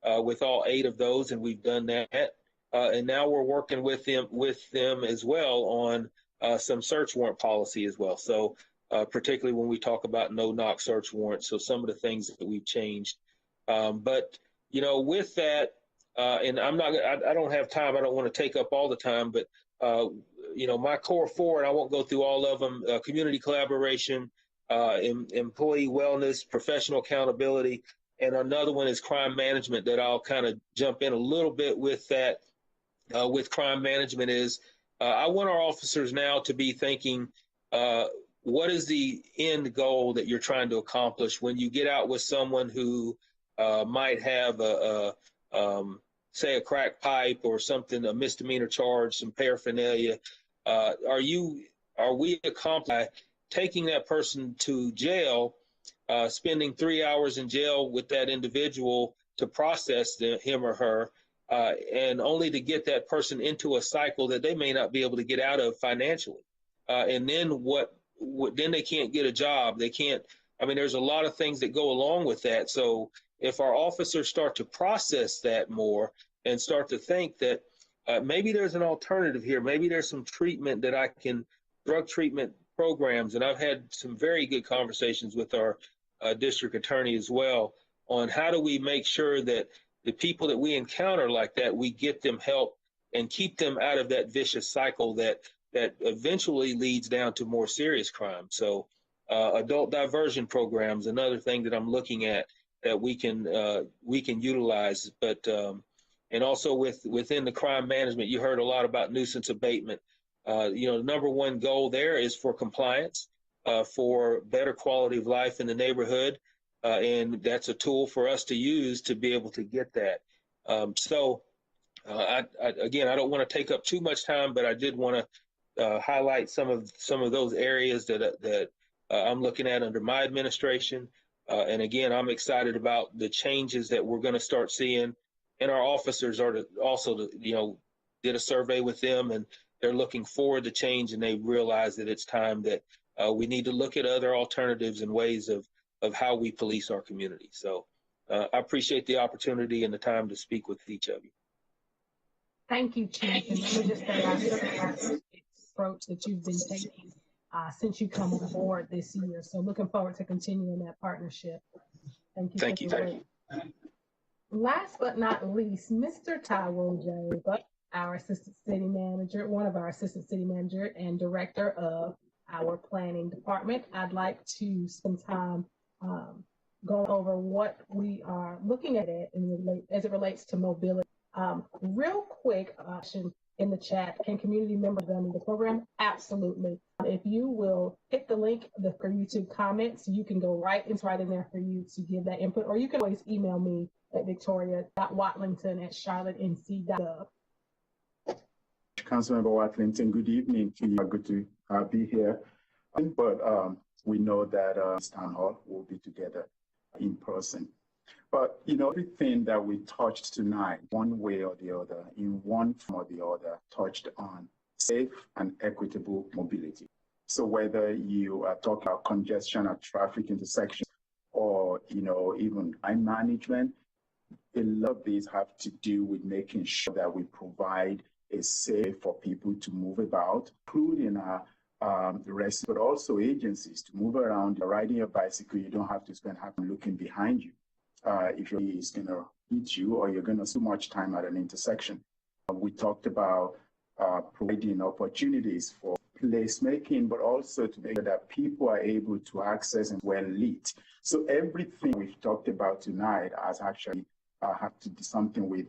with all 8 of those, and we've done that. And now we're working with them as well on some search warrant policy as well. So particularly when we talk about no-knock search warrants, so some of the things that we've changed. But with that, and I don't have time. I don't want to take up all the time, but my core 4, and I won't go through all of them: community collaboration, employee wellness, professional accountability, and another one is crime management. That I'll kind of jump in a little bit with that. With crime management is I want our officers now to be thinking, what is the end goal that you're trying to accomplish when you get out with someone who might have say a crack pipe or something, a misdemeanor charge, some paraphernalia. Are we accomplishing taking that person to jail, spending 3 hours in jail with that individual to process him or her, and only to get that person into a cycle that they may not be able to get out of financially? And then then they can't get a job. They can't, I mean, there's a lot of things that go along with that. So if our officers start to process that more and start to think that maybe there's an alternative here, maybe there's some treatment that drug treatment programs, and I've had some very good conversations with our district attorney as well on how do we make sure that the people that we encounter like that, we get them help and keep them out of that vicious cycle that eventually leads down to more serious crime. So adult diversion programs, another thing that I'm looking at that we can utilize, but and also within the crime management, you heard a lot about nuisance abatement. The number one goal there is for compliance, for better quality of life in the neighborhood, and that's a tool for us to use to be able to get that. Again, I don't want to take up too much time, but I did want to highlight some of those areas that I'm looking at under my administration. And again, I'm excited about the changes that we're going to start seeing. And our officers did a survey with them, and they're looking forward to change, and they realize that it's time that we need to look at other alternatives and ways of how we police our community. So I appreciate the opportunity and the time to speak with each of you. Thank you, Chief. And let me just say, I certainly approach that you've been taking since you come on board this year. So looking forward to continuing that partnership. Thank you. Thank you. Last but not least, Mr. Tyrone J. Buck, our assistant city manager, one of our assistant city manager and director of our planning department. I'd like to spend time going over what we are looking at it as it relates to mobility. Real quick, in the chat, can community members come in the program? Absolutely. If you will hit the link for you to comment, so you can go it's right in there for you to give that input, or you can always email me at victoria.watlington@charlottenc.gov. Councilmember Watlington, good evening to you. Good to be here. But we know that this town hall will be together in person. But, everything that we touched tonight, one way or the other, in one form or the other, touched on safe and equitable mobility. So whether you are talking about congestion or traffic intersections or, even time management, a lot of these have to do with making sure that we provide a safe for people to move about, including our residents, but also agencies to move around. You're riding a bicycle, you don't have to spend half looking behind you. If your is going to hit you or you're going to spend much time at an intersection. We talked about providing opportunities for placemaking, but also to make sure that people are able to access and well lit. So everything we've talked about tonight has actually have to do something with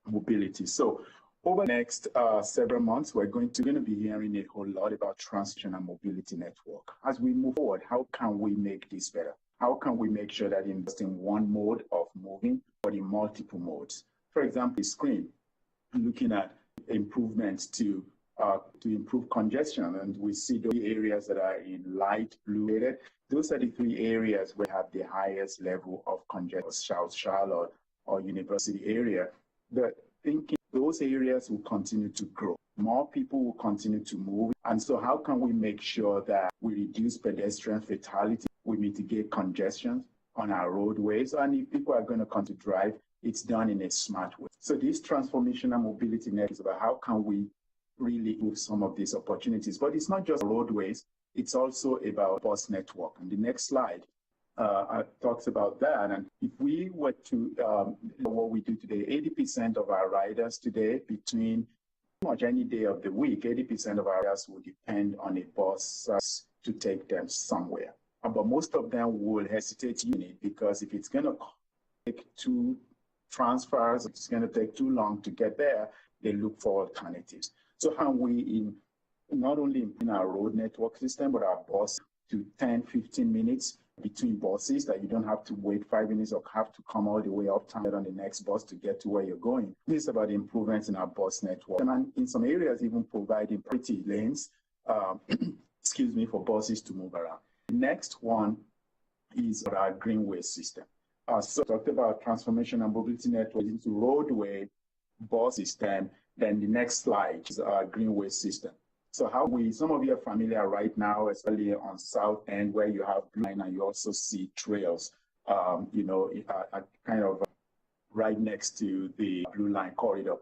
mobility. So over the next several months, we're going to be hearing a whole lot about transition and mobility network. As we move forward, how can we make this better? How can we make sure that invest in one mode of moving or in multiple modes? For example, screen, looking at improvements to improve congestion. And we see those areas that are in light blue rated. Those are the three areas where we have the highest level of congestion, South Charlotte or University area. The thinking those areas will continue to grow. More people will continue to move. And so how can we make sure that we reduce pedestrian fatality? We mitigate congestion on our roadways. And if people are going to come to drive, it's done in a smart way. So this transformational mobility net is about how can we really move some of these opportunities. But it's not just roadways, it's also about bus network. And the next slide talks about that. And if we were to, what we do today, 80% of our riders today, between pretty much any day of the week, 80% of our riders will depend on a bus to take them somewhere. But most of them will hesitate using it because if it's going to take two transfers, it's going to take too long to get there, they look for alternatives. So how we not only in our road network system, but our bus to 10, 15 minutes between buses, that you don't have to wait 5 minutes or have to come all the way uptown on the next bus to get to where you're going. This is about improvements in our bus network. And in some areas, even providing pretty lanes, excuse me, for buses to move around. The next one is our greenway system. So talked about transformation and mobility network into roadway, bus system. Then the next slide is our greenway system. So some of you are familiar right now, especially on South End, where you have Blue Line and you also see trails, kind of right next to the Blue Line corridor.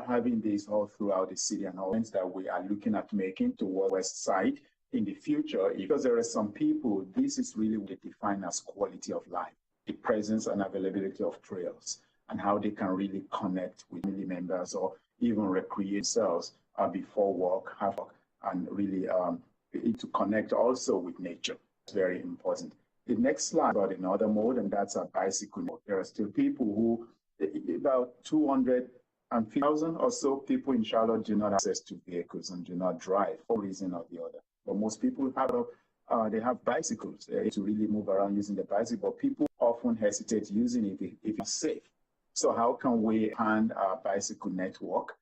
Having this all throughout the city and all that we are looking at making towards West Side in the future, because there are some people, this is really what they define as quality of life, the presence and availability of trails, and how they can really connect with family members or even recreate themselves before work, and really to connect also with nature. It's very important. The next slide about another mode, and that's a bicycle mode. There are still people who, about 250,000 or so people in Charlotte do not have access to vehicles and do not drive for one reason or the other. But most people have bicycles. They to really move around using the bicycle, but people often hesitate using it if it's safe. So how can we hand our bicycle network?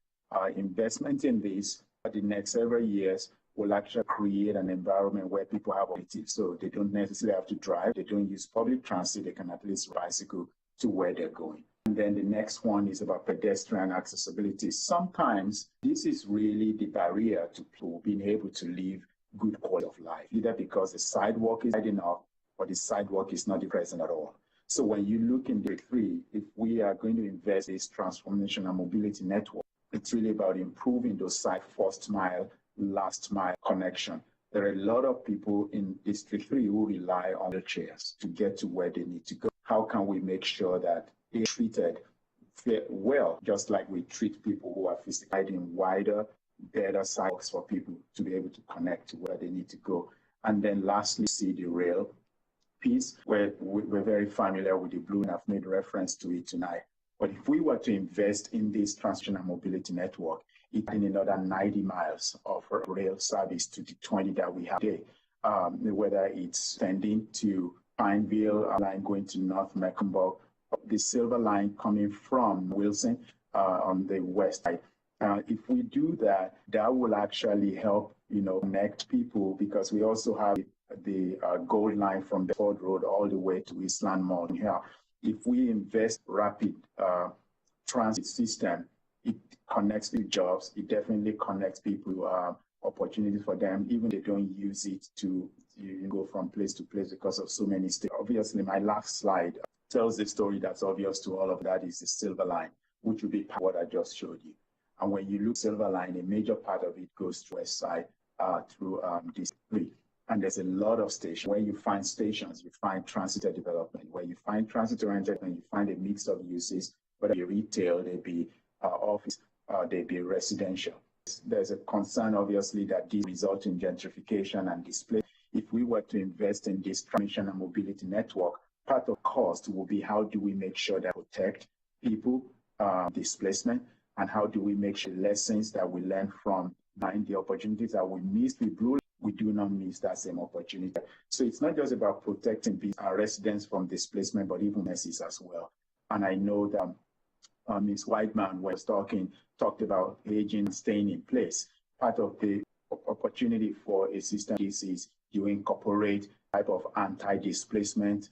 Investment in this for the next several years will actually create an environment where people have alternatives. So they don't necessarily have to drive. They don't use public transit. They can at least bicycle to where they're going. And then the next one is about pedestrian accessibility. Sometimes this is really the barrier to being able to live good quality of life, either because the sidewalk is wide enough or the sidewalk is not present at all. So when you look in the 3, if we are going to invest in this transformation and mobility network, it's really about improving those first mile, last mile connection. There are a lot of people in District 3 who rely on wheelchairs to get to where they need to go. How can we make sure that they're treated well, just like we treat people who are physically in wider, better sidewalks for people to be able to connect to where they need to go? And then lastly, see the rail piece, where we're very familiar with the Blue, and I've made reference to it tonight. But if we were to invest in this transition and mobility network, it's in another 90 miles of rail service to the 20 that we have today, whether it's tending to Pineville line going to North Mecklenburg, the Silver Line coming from Wilson on the west side. If we do that, that will actually help, connect people, because we also have the Gold Line from the Ford Road all the way to Eastland Mall here. If we invest rapid transit system, it connects with jobs. It definitely connects people, opportunities for them, even if they don't use it to go from place to place because of so many states. Obviously, my last slide tells the story that's obvious to all of that is the Silver Line, which will be part of what I just showed you. And when you look Silver Line, a major part of it goes to West Side through District 3. And there's a lot of stations. Where you find stations, you find transit development. Where you find transit oriented, and you find a mix of uses, whether it be retail, they be office, they be residential. There's a concern, obviously, that this result in gentrification and displacement. If we were to invest in this transmission and mobility network, part of cost will be how do we make sure that protect people displacement, and how do we make sure lessons that we learn from the opportunities that we missed with Blue, we do not miss that same opportunity. So it's not just about protecting our residents from displacement, but even messes as well. And I know that Ms. Whiteman was talked about aging, staying in place. Part of the opportunity for a system is you incorporate type of anti-displacement,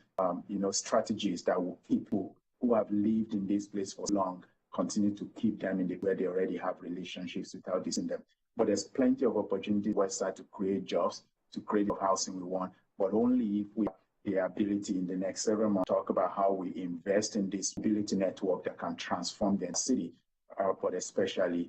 strategies that will keep people who have lived in this place for long, continue to keep them in where they already have relationships without dissing them. But there's plenty of opportunity West Side to create jobs, to create the housing we want, but only if we have the ability in the next several months to talk about how we invest in this mobility network that can transform the city, but especially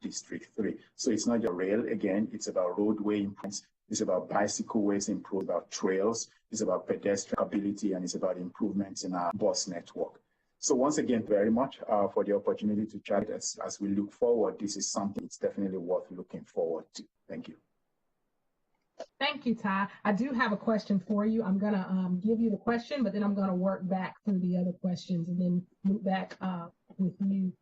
District 3. So it's not just rail, again, it's about roadway improvements, it's about bicycle ways improved, about trails, it's about pedestrian ability, and it's about improvements in our bus network. So once again, very much for the opportunity to chat as we look forward. This is something it's definitely worth looking forward to. Thank you. Thank you, Ty. I do have a question for you. I'm going to give you the question, but then I'm going to work back through the other questions and then move back with you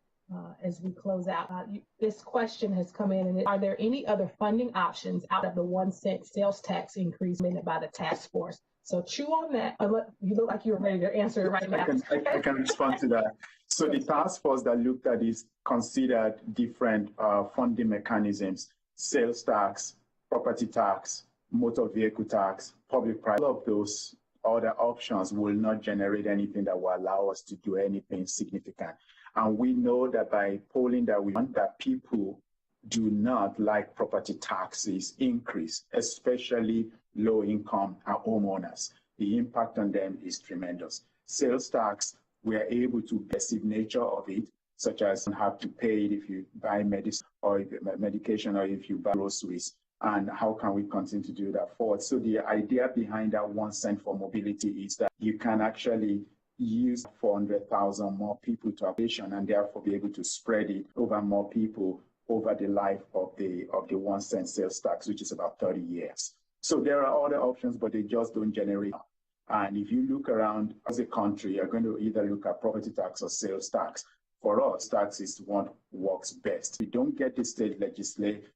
as we close out. This question has come in, and are there any other funding options out of the 1 cent sales tax increase made by the task force? So chew on that. You look like you're ready to answer it right now. I can respond to that. So the task force that looked at this considered different funding mechanisms: sales tax, property tax, motor vehicle tax, public price. All of those other options will not generate anything that will allow us to do anything significant. And we know that by polling that we want, that people do not like property taxes increase, especially low income homeowners. The impact on them is tremendous. Sales tax, we are able to aggressive nature of it, such as have to pay it if you buy medicine or medication, or if you buy groceries. And how can we continue to do that forward? So the idea behind that 1 cent for mobility is that you can actually use 400,000 more people to operation, and therefore be able to spread it over more people over the life of the 1 cent sales tax, which is about 30 years. So there are other options, but they just don't generate. And if you look around as a country, you're going to either look at property tax or sales tax. For us, tax is what works best. We don't get the state legislative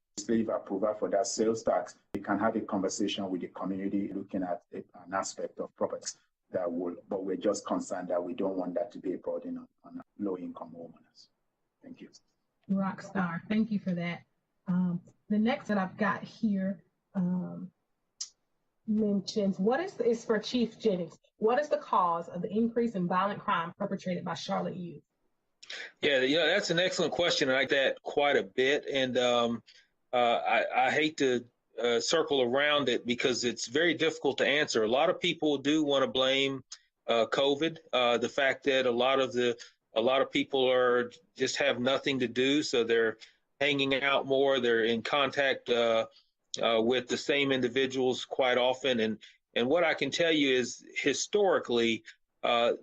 approval for that sales tax. We can have a conversation with the community looking at an aspect of property that will, but we're just concerned that we don't want that to be a burden on low-income homeowners. Thank you. Rockstar, thank you for that. The next that I've got here mentions, is for Chief Jennings. What is the cause of the increase in violent crime perpetrated by Charlotte youth? Yeah, that's an excellent question. I like that quite a bit. And I hate to circle around it because it's very difficult to answer. A lot of people do want to blame COVID, the fact that a lot of people are just have nothing to do, so they're hanging out more. They're in contact with the same individuals quite often. And what I can tell you is historically,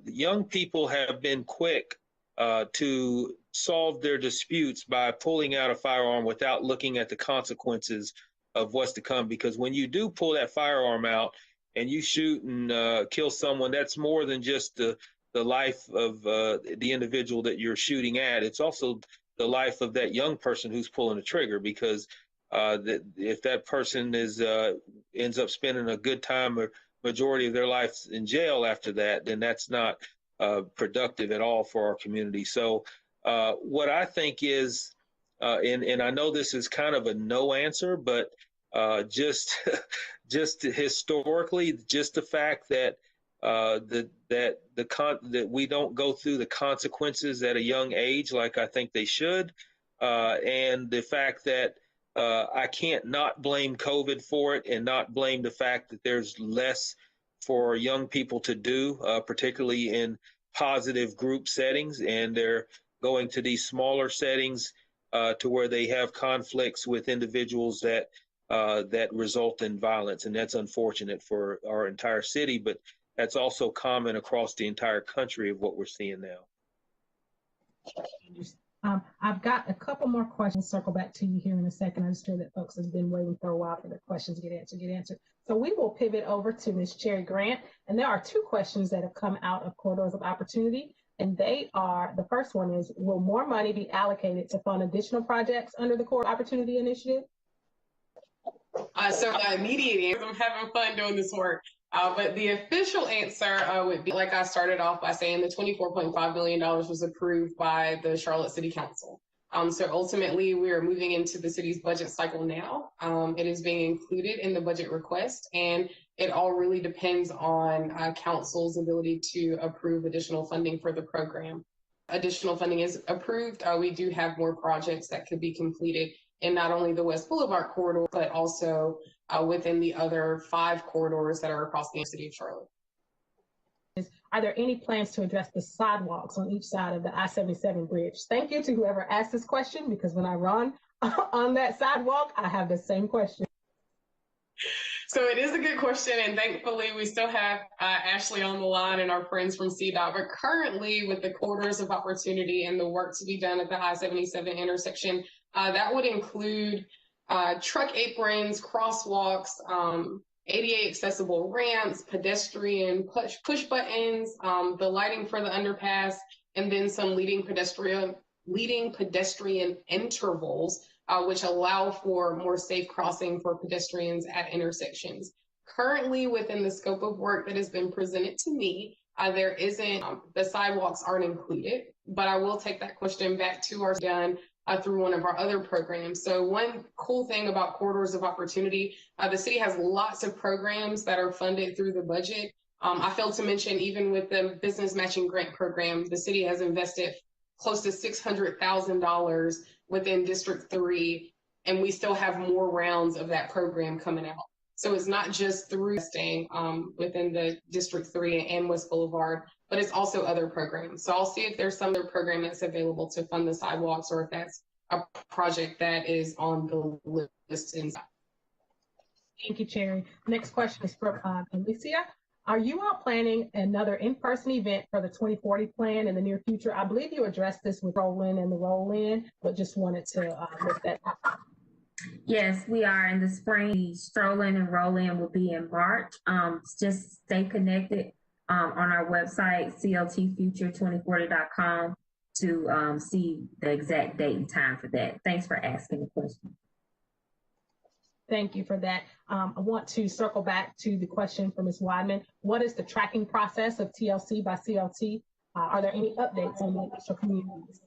young people have been quick to solve their disputes by pulling out a firearm without looking at the consequences of what's to come. Because when you do pull that firearm out and you shoot and kill someone, that's more than just the life of the individual that you're shooting at. It's also the life of that young person who's pulling the trigger, because if that person ends up spending a good time or majority of their life in jail after that, then that's not productive at all for our community. So what I think is, and I know this is kind of a no answer, but just historically, just the fact that that we don't go through the consequences at a young age like I think they should, and the fact that I can't not blame COVID for it and not blame the fact that there's less for young people to do, particularly in positive group settings, and they're going to these smaller settings to where they have conflicts with individuals that result in violence. And that's unfortunate for our entire city, but that's also common across the entire country of what we're seeing now. I've got a couple more questions. Circle back to you here in a second. I just hear that folks have been waiting for a while for their questions to get answered. So we will pivot over to Ms. Cherry Grant. And there are two questions that have come out of Corridors of Opportunity. And they are, the first one is, will more money be allocated to fund additional projects under the Corridor Opportunity Initiative? So the immediate answer, I'm having fun doing this work. But the official answer would be, like I started off by saying, the $24.5 million was approved by the Charlotte City Council. So ultimately, we are moving into the city's budget cycle now. It is being included in the budget request, and it all really depends on council's ability to approve additional funding for the program. Additional funding is approved. We do have more projects that could be completed in not only the West Boulevard corridor, but also within the other 5 corridors that are across the city of Charlotte. Are there any plans to address the sidewalks on each side of the I-77 bridge? Thank you to whoever asked this question, because when I run on that sidewalk, I have the same question. So it is a good question, and thankfully we still have Ashley on the line and our friends from CDOT. But currently, with the Corridors of Opportunity and the work to be done at the I-77 intersection, that would include truck aprons, crosswalks, ADA accessible ramps, pedestrian push buttons, the lighting for the underpass, and then some leading pedestrian leading pedestrian intervals, which allow for more safe crossing for pedestrians at intersections. Currently, within the scope of work that has been presented to me, there isn't, the sidewalks aren't included, but I will take that question back to our done through one of our other programs. So one cool thing about Corridors of Opportunity, the city has lots of programs that are funded through the budget. I failed to mention, even with the business matching grant program, the city has invested close to $600,000 within District 3, and we still have more rounds of that program coming out. So it's not just through staying within the District 3 and West Boulevard, but it's also other programs. So I'll see if there's some other program that's available to fund the sidewalks, or if that's a project that is on the list inside. Thank you, Cherry. Next question is from Alicia. Are you all planning another in-person event for the 2040 plan in the near future? I believe you addressed this with Roll-In and the Roll-In, but just wanted to make that happen. Yes, we are in the spring. The Stroll-In and Roll-In will be in March. Just stay connected on our website, cltfuture2040.com, to see the exact date and time for that. Thanks for asking the question. Thank you for that. I want to circle back to the question from Ms. Weidman. What is the tracking process of TLC by CLT? Are there any updates on the industrial communities?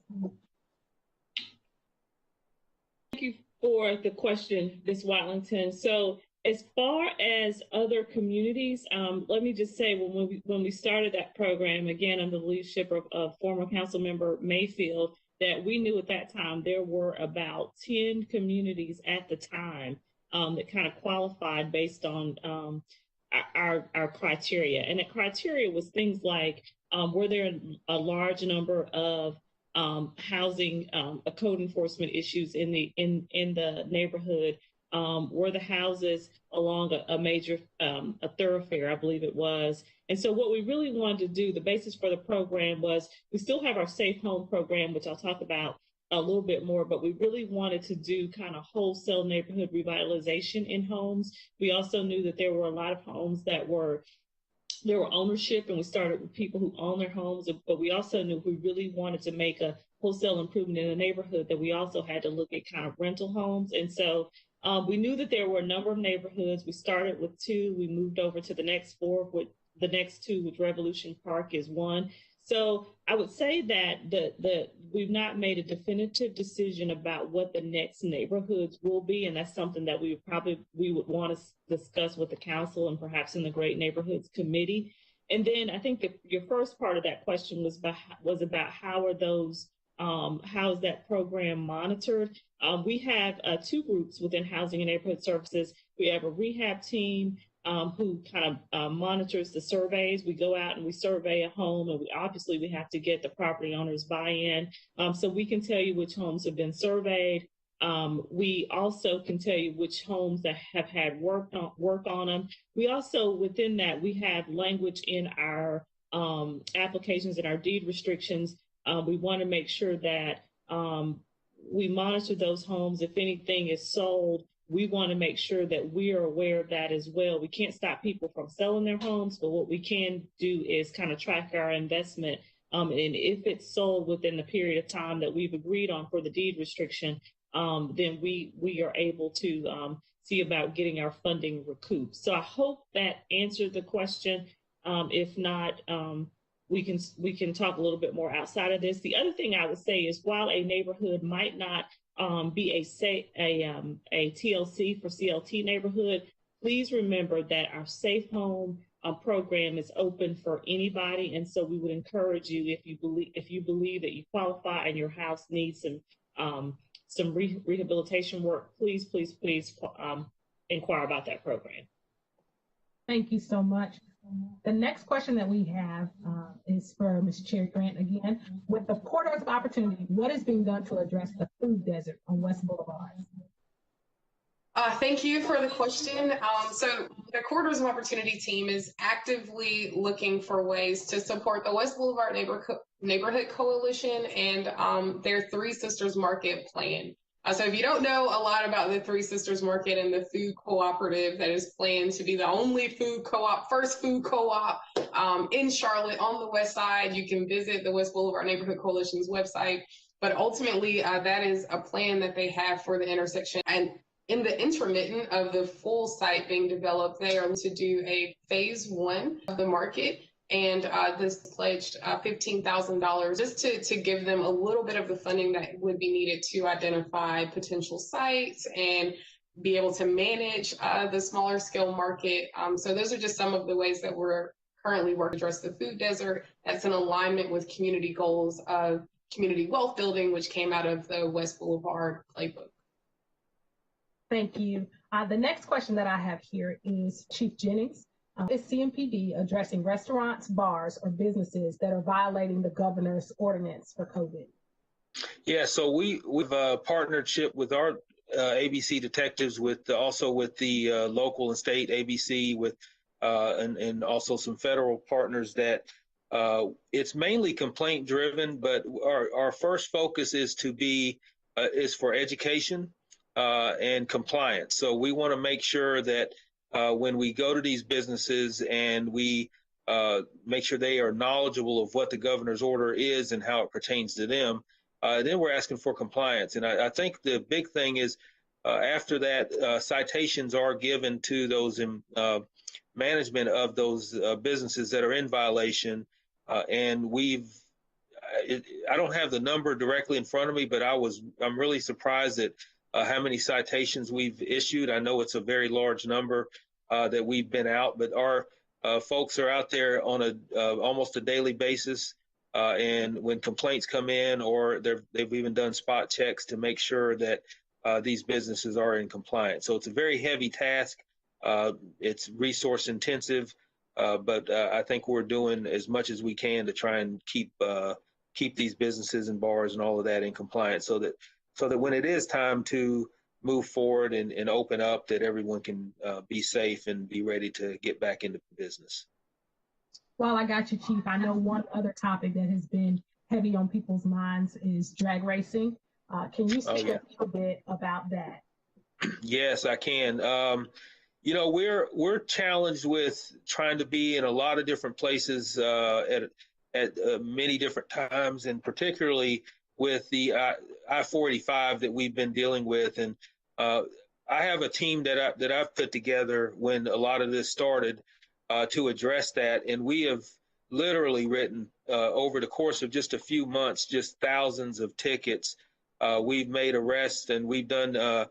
Thank you for the question, Ms. Watlington. So as far as other communities, let me just say, when we started that program, again, under the leadership of former council member Mayfield, that we knew at that time there were about 10 communities at the time that kind of qualified based on our criteria. And the criteria was things like, were there a large number of housing, code enforcement issues in the neighborhood? Were the houses along a major a thoroughfare, I believe it was. And so what we really wanted to do, the basis for the program was, we still have our Safe Home program, which I'll talk about a little bit more, but we really wanted to do kind of wholesale neighborhood revitalization in homes. We also knew that there were a lot of homes that were ownership, and we started with people who own their homes, but we also knew if we really wanted to make a wholesale improvement in the neighborhood, that we also had to look at kind of rental homes. And so we knew that there were a number of neighborhoods. We started with 2, we moved over to the next 4, with the next 2, which Revolution Park is 1. So I would say that we've not made a definitive decision about what the next neighborhoods will be, and that's something that we would want to discuss with the council and perhaps in the Great Neighborhoods Committee. And then I think your first part of that question was about how is that program monitored? We have 2 groups within Housing and Neighborhood Services. We have a rehab team who kind of monitors the surveys. We go out and we survey a home, and we have to get the property owner's buy-in. So we can tell you which homes have been surveyed. We also can tell you which homes that have had work on them. We also, within that, we have language in our applications and our deed restrictions. We want to make sure that we monitor those homes. If anything is sold, we want to make sure that we are aware of that as well. We can't stop people from selling their homes, but what we can do is kind of track our investment. And if it's sold within the period of time that we've agreed on for the deed restriction, then we are able to see about getting our funding recouped. So I hope that answered the question. If not, we can talk a little bit more outside of this. The other thing I would say is, while a neighborhood might not be a TLC for CLT neighborhood, please remember that our Safe Home program is open for anybody, and so we would encourage you, if you believe that you qualify and your house needs some rehabilitation work, please inquire about that program. Thank you so much. The next question that we have is for Ms. Cherry Grant again. With the Corridors of Opportunity, what is being done to address the food desert on West Boulevard? Thank you for the question. So the Corridors of Opportunity team is actively looking for ways to support the West Boulevard Neighborhood Coalition and their Three Sisters Market plan. So if you don't know a lot about the Three Sisters Market and the food cooperative that is planned to be the only first food co-op in Charlotte on the west side, you can visit the West Boulevard Neighborhood Coalition's website. But ultimately, that is a plan that they have for the intersection. And in the intermittent of the full site being developed, they are to do a phase one of the market. And this pledged $15,000 just to give them a little bit of the funding that would be needed to identify potential sites and be able to manage the smaller scale market. So those are just some of the ways that we're currently working to address the food desert. That's in alignment with community goals of community wealth building, which came out of the West Boulevard playbook. Thank you. The next question that I have here is Chief Jennings. Is CMPD addressing restaurants, bars, or businesses that are violating the governor's ordinance for COVID? Yeah, so we've partnership with our ABC detectives, also with the local and state ABC, and also some federal partners. That it's mainly complaint driven, but our first focus is for education and compliance. So we want to make sure that when we go to these businesses and we make sure they are knowledgeable of what the governor's order is and how it pertains to them, then we're asking for compliance. And I think the big thing is after that, citations are given to those management of those businesses that are in violation. And I don't have the number directly in front of me, but I'm really surprised at how many citations we've issued. I know it's a very large number that we've been out, but our folks are out there on almost a daily basis. And when complaints come in, or they've even done spot checks to make sure that these businesses are in compliance. So it's a very heavy task. It's resource intensive, but I think we're doing as much as we can to try and keep these businesses and bars and all of that in compliance, so that when it is time to move forward and open up, that everyone can be safe and be ready to get back into business. Well, I got you, Chief. I know one other topic that has been heavy on people's minds is drag racing. Can you speak a little bit about that? Yes, I can. We're challenged with trying to be in a lot of different places at many different times, and particularly with the I-485 that we've been dealing with. And I have a team that I've put together when a lot of this started to address that. And we have literally written over the course of just a few months, just thousands of tickets. We've made arrests, and we've done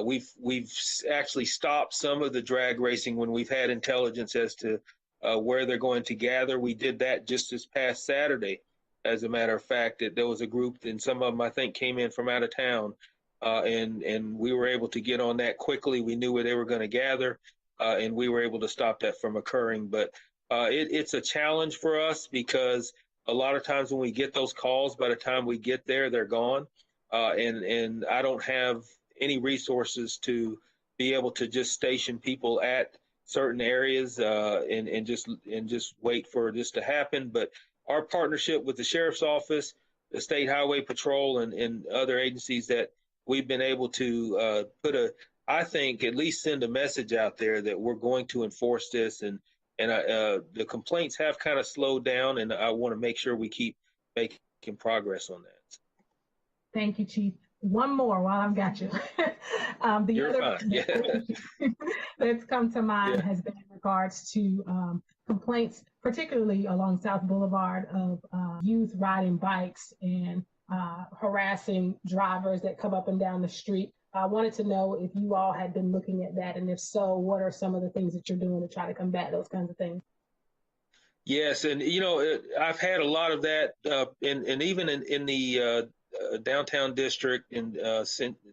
we've actually stopped some of the drag racing when we've had intelligence as to where they're going to gather. We did that just this past Saturday. As a matter of fact, that there was a group, and some of them I think came in from out of town, and we were able to get on that quickly. We knew where they were going to gather, and we were able to stop that from occurring. But it's a challenge for us, because a lot of times when we get those calls, by the time we get there, they're gone, and I don't have any resources to be able to just station people at certain areas and just wait for this to happen. But our partnership with the Sheriff's Office, the State Highway Patrol, and other agencies, that we've been able to I think at least send a message out there that we're going to enforce this. And the complaints have kind of slowed down, and I want to make sure we keep making progress on that. Thank you, Chief. One more while I've got you. You're fine. Yeah. That's come to mind has been in regards to complaints, particularly along South Boulevard, of youth riding bikes and harassing drivers that come up and down the street. I wanted to know if you all had been looking at that, and if so, what are some of the things that you're doing to try to combat those kinds of things? Yes, and I've had a lot of that, and even in the downtown district and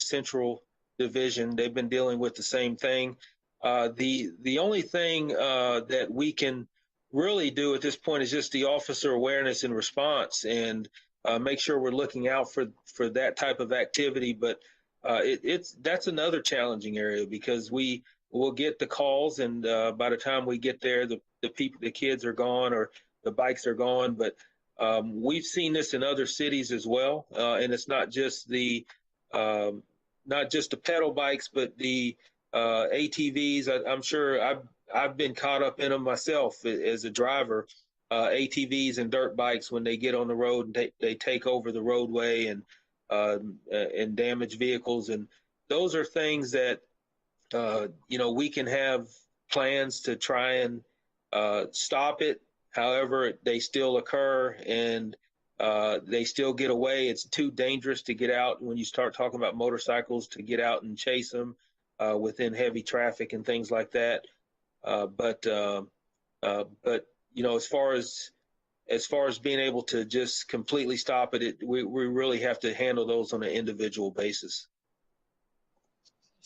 central division, they've been dealing with the same thing. The only thing that we can really do at this point is just the officer awareness and response, and make sure we're looking out for that type of activity. But that's another challenging area, because we will get the calls, and by the time we get there, the kids are gone or the bikes are gone. But we've seen this in other cities as well, and it's not just the pedal bikes, but the ATVs. I'm sure I've been caught up in them myself as a driver, ATVs and dirt bikes when they get on the road and they take over the roadway and damage vehicles. And those are things that, we can have plans to try and stop it. However, they still occur and they still get away. It's too dangerous to get out when you start talking about motorcycles to get out and chase them within heavy traffic and things like that. But as far as being able to just completely stop it, we really have to handle those on an individual basis.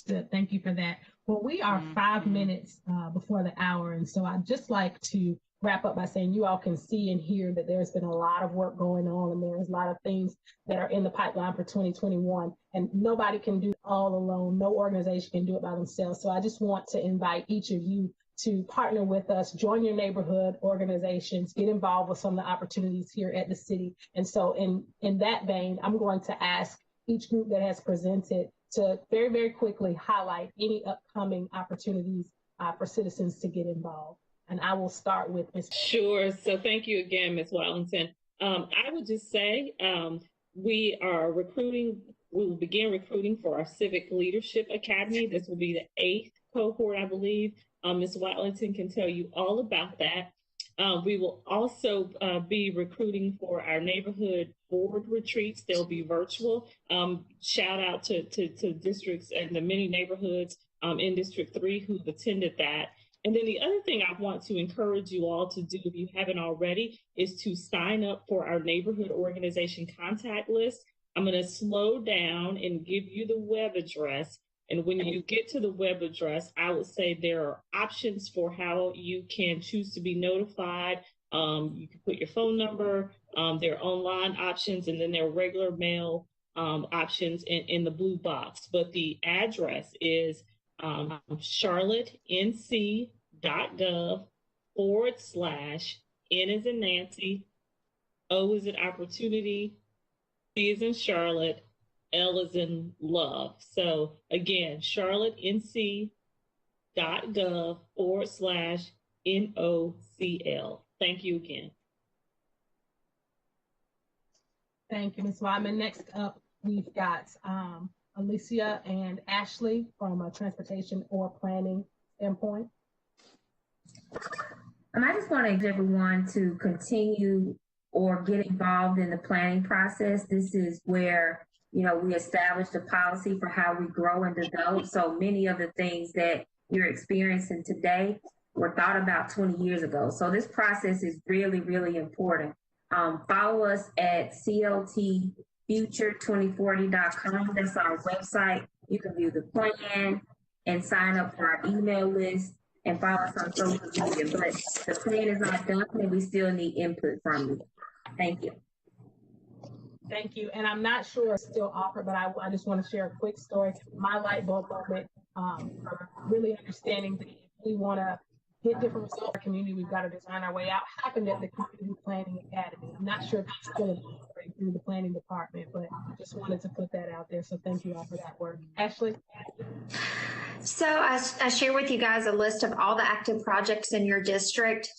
Good. Thank you for that. Well, we are 5 minutes before the hour, and so I'd just like to wrap up by saying you all can see and hear that there's been a lot of work going on, and there's a lot of things that are in the pipeline for 2021, and nobody can do it all alone. No organization can do it by themselves. So I just want to invite each of you to partner with us, join your neighborhood organizations, get involved with some of the opportunities here at the city. And so in that vein, I'm going to ask each group that has presented to very, very quickly highlight any upcoming opportunities for citizens to get involved. And I will start with Ms. Sure. So thank you again, Ms. Wellington. I would just say we will begin recruiting for our Civic Leadership Academy. This will be the 8th cohort, I believe. Ms. Wellington can tell you all about that. We will also be recruiting for our neighborhood board retreats. They'll be virtual. Shout out to districts and the many neighborhoods in District 3 who've attended that. And then the other thing I want to encourage you all to do, if you haven't already, is to sign up for our neighborhood organization contact list. I'm going to slow down and give you the web address. And when you get to the web address, I would say there are options for how you can choose to be notified. You can put your phone number, there are online options, and then there are regular mail options in the blue box. But the address is charlottennc.gov/N as in Nancy, O as in opportunity, C as in Charlotte, L as in love. So again, charlottennc.gov/NOCL. Thank you again. Thank you, Ms. Wyman. Next up, we've got Alicia and Ashley from a transportation or planning standpoint. I just want to encourage everyone to continue or get involved in the planning process. This is where we established a policy for how we grow and develop. So many of the things that you're experiencing today were thought about 20 years ago. So this process is really, really important. Follow us at cltfuture2040.com. That's our website. You can view the plan and sign up for our email list and follow us on social media. But the plan is not done and we still need input from you. Thank you. Thank you. And I'm not sure it's still offered, but I just want to share a quick story. My light bulb moment for really understanding that if we want to get different results in our community, we've got to design our way out, happened at the Community Planning Academy. I'm not sure if it's still through the planning department, but I just wanted to put that out there. So thank you all for that work. Ashley? So I share with you guys a list of all the active projects in your district.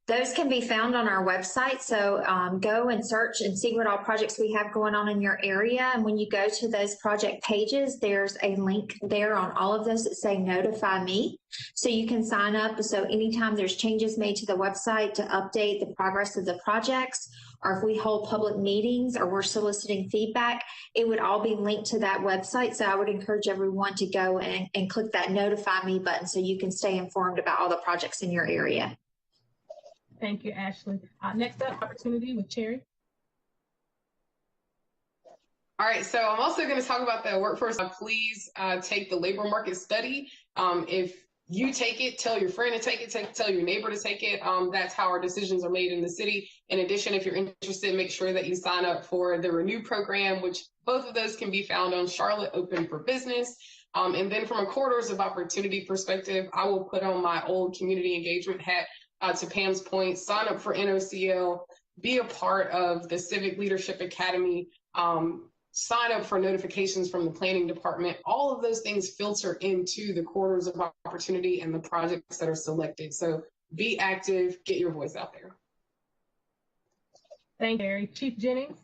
Those can be found on our website. So go and search and see what all projects we have going on in your area. And when you go to those project pages, there's a link there on all of those that say notify me. So you can sign up. So anytime there's changes made to the website to update the progress of the projects, or if we hold public meetings or we're soliciting feedback, it would all be linked to that website. So I would encourage everyone to go and click that notify me button so you can stay informed about all the projects in your area. Thank you, Ashley. Next up, opportunity with Cherry. All right, so I'm also going to talk about the workforce. Please take the labor market study. If you take it, tell your friend to take it, tell your neighbor to take it. That's how our decisions are made in the city. In addition, if you're interested, make sure that you sign up for the Renew program, which both of those can be found on Charlotte Open for Business. And then from a corridors of opportunity perspective, I will put on my old community engagement hat. To Pam's point, sign up for NOCL, be a part of the Civic Leadership Academy, sign up for notifications from the planning department. All of those things filter into the corridors of opportunity and the projects that are selected. So be active, get your voice out there. Thank you, Gary. Chief Jennings?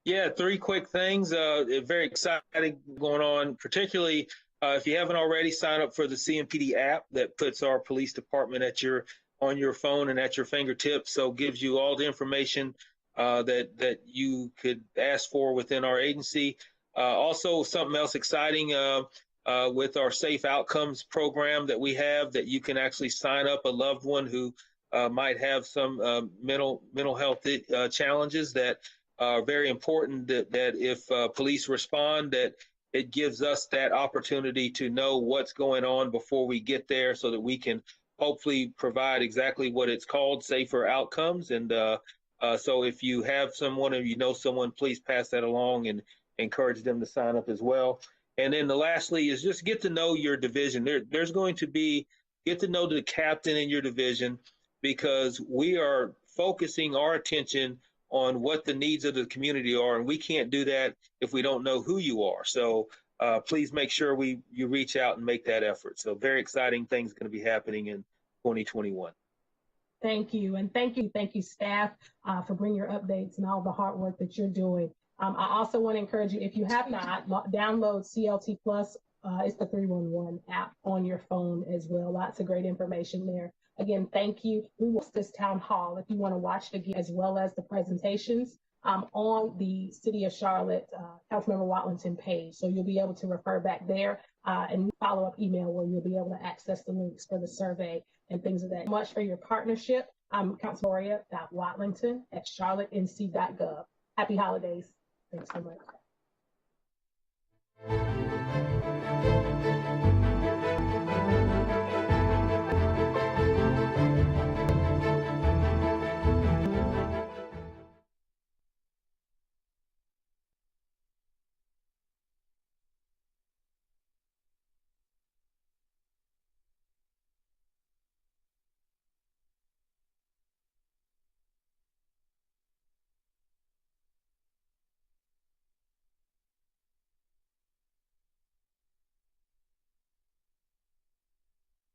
Yeah, three quick things. Very exciting going on, particularly if you haven't already, sign up for the CMPD app that puts our police department on your phone and at your fingertips. So gives you all the information that you could ask for within our agency. Also, something else exciting with our Safe Outcomes program that we have, that you can actually sign up a loved one who might have some mental health challenges that are very important, that if police respond, that it gives us that opportunity to know what's going on before we get there, so that we can hopefully provide exactly what it's called, safer outcomes. And so if you have someone or you know someone, please pass that along and encourage them to sign up as well. And then lastly is just get to know your division. There's going to be, get to know the captain in your division, because we are focusing our attention on what the needs of the community are, and we can't do that if we don't know who you are. So please make sure you reach out and make that effort. So very exciting things going to be happening in 2021. Thank you. And thank you, staff, for bringing your updates and all the hard work that you're doing. I also want to encourage you, if you have not, download CLT Plus. It's the 311 app on your phone as well. Lots of great information there. Again, thank you. We will this town hall if you want to watch it again, as well as the presentations on the City of Charlotte Councilmember Watlington page. So you'll be able to refer back there and follow-up email where you'll be able to access the links for the survey and things of that. Much for your partnership. I'm Councilmember Watlington at charlottenc.gov. Happy holidays. Thanks so much.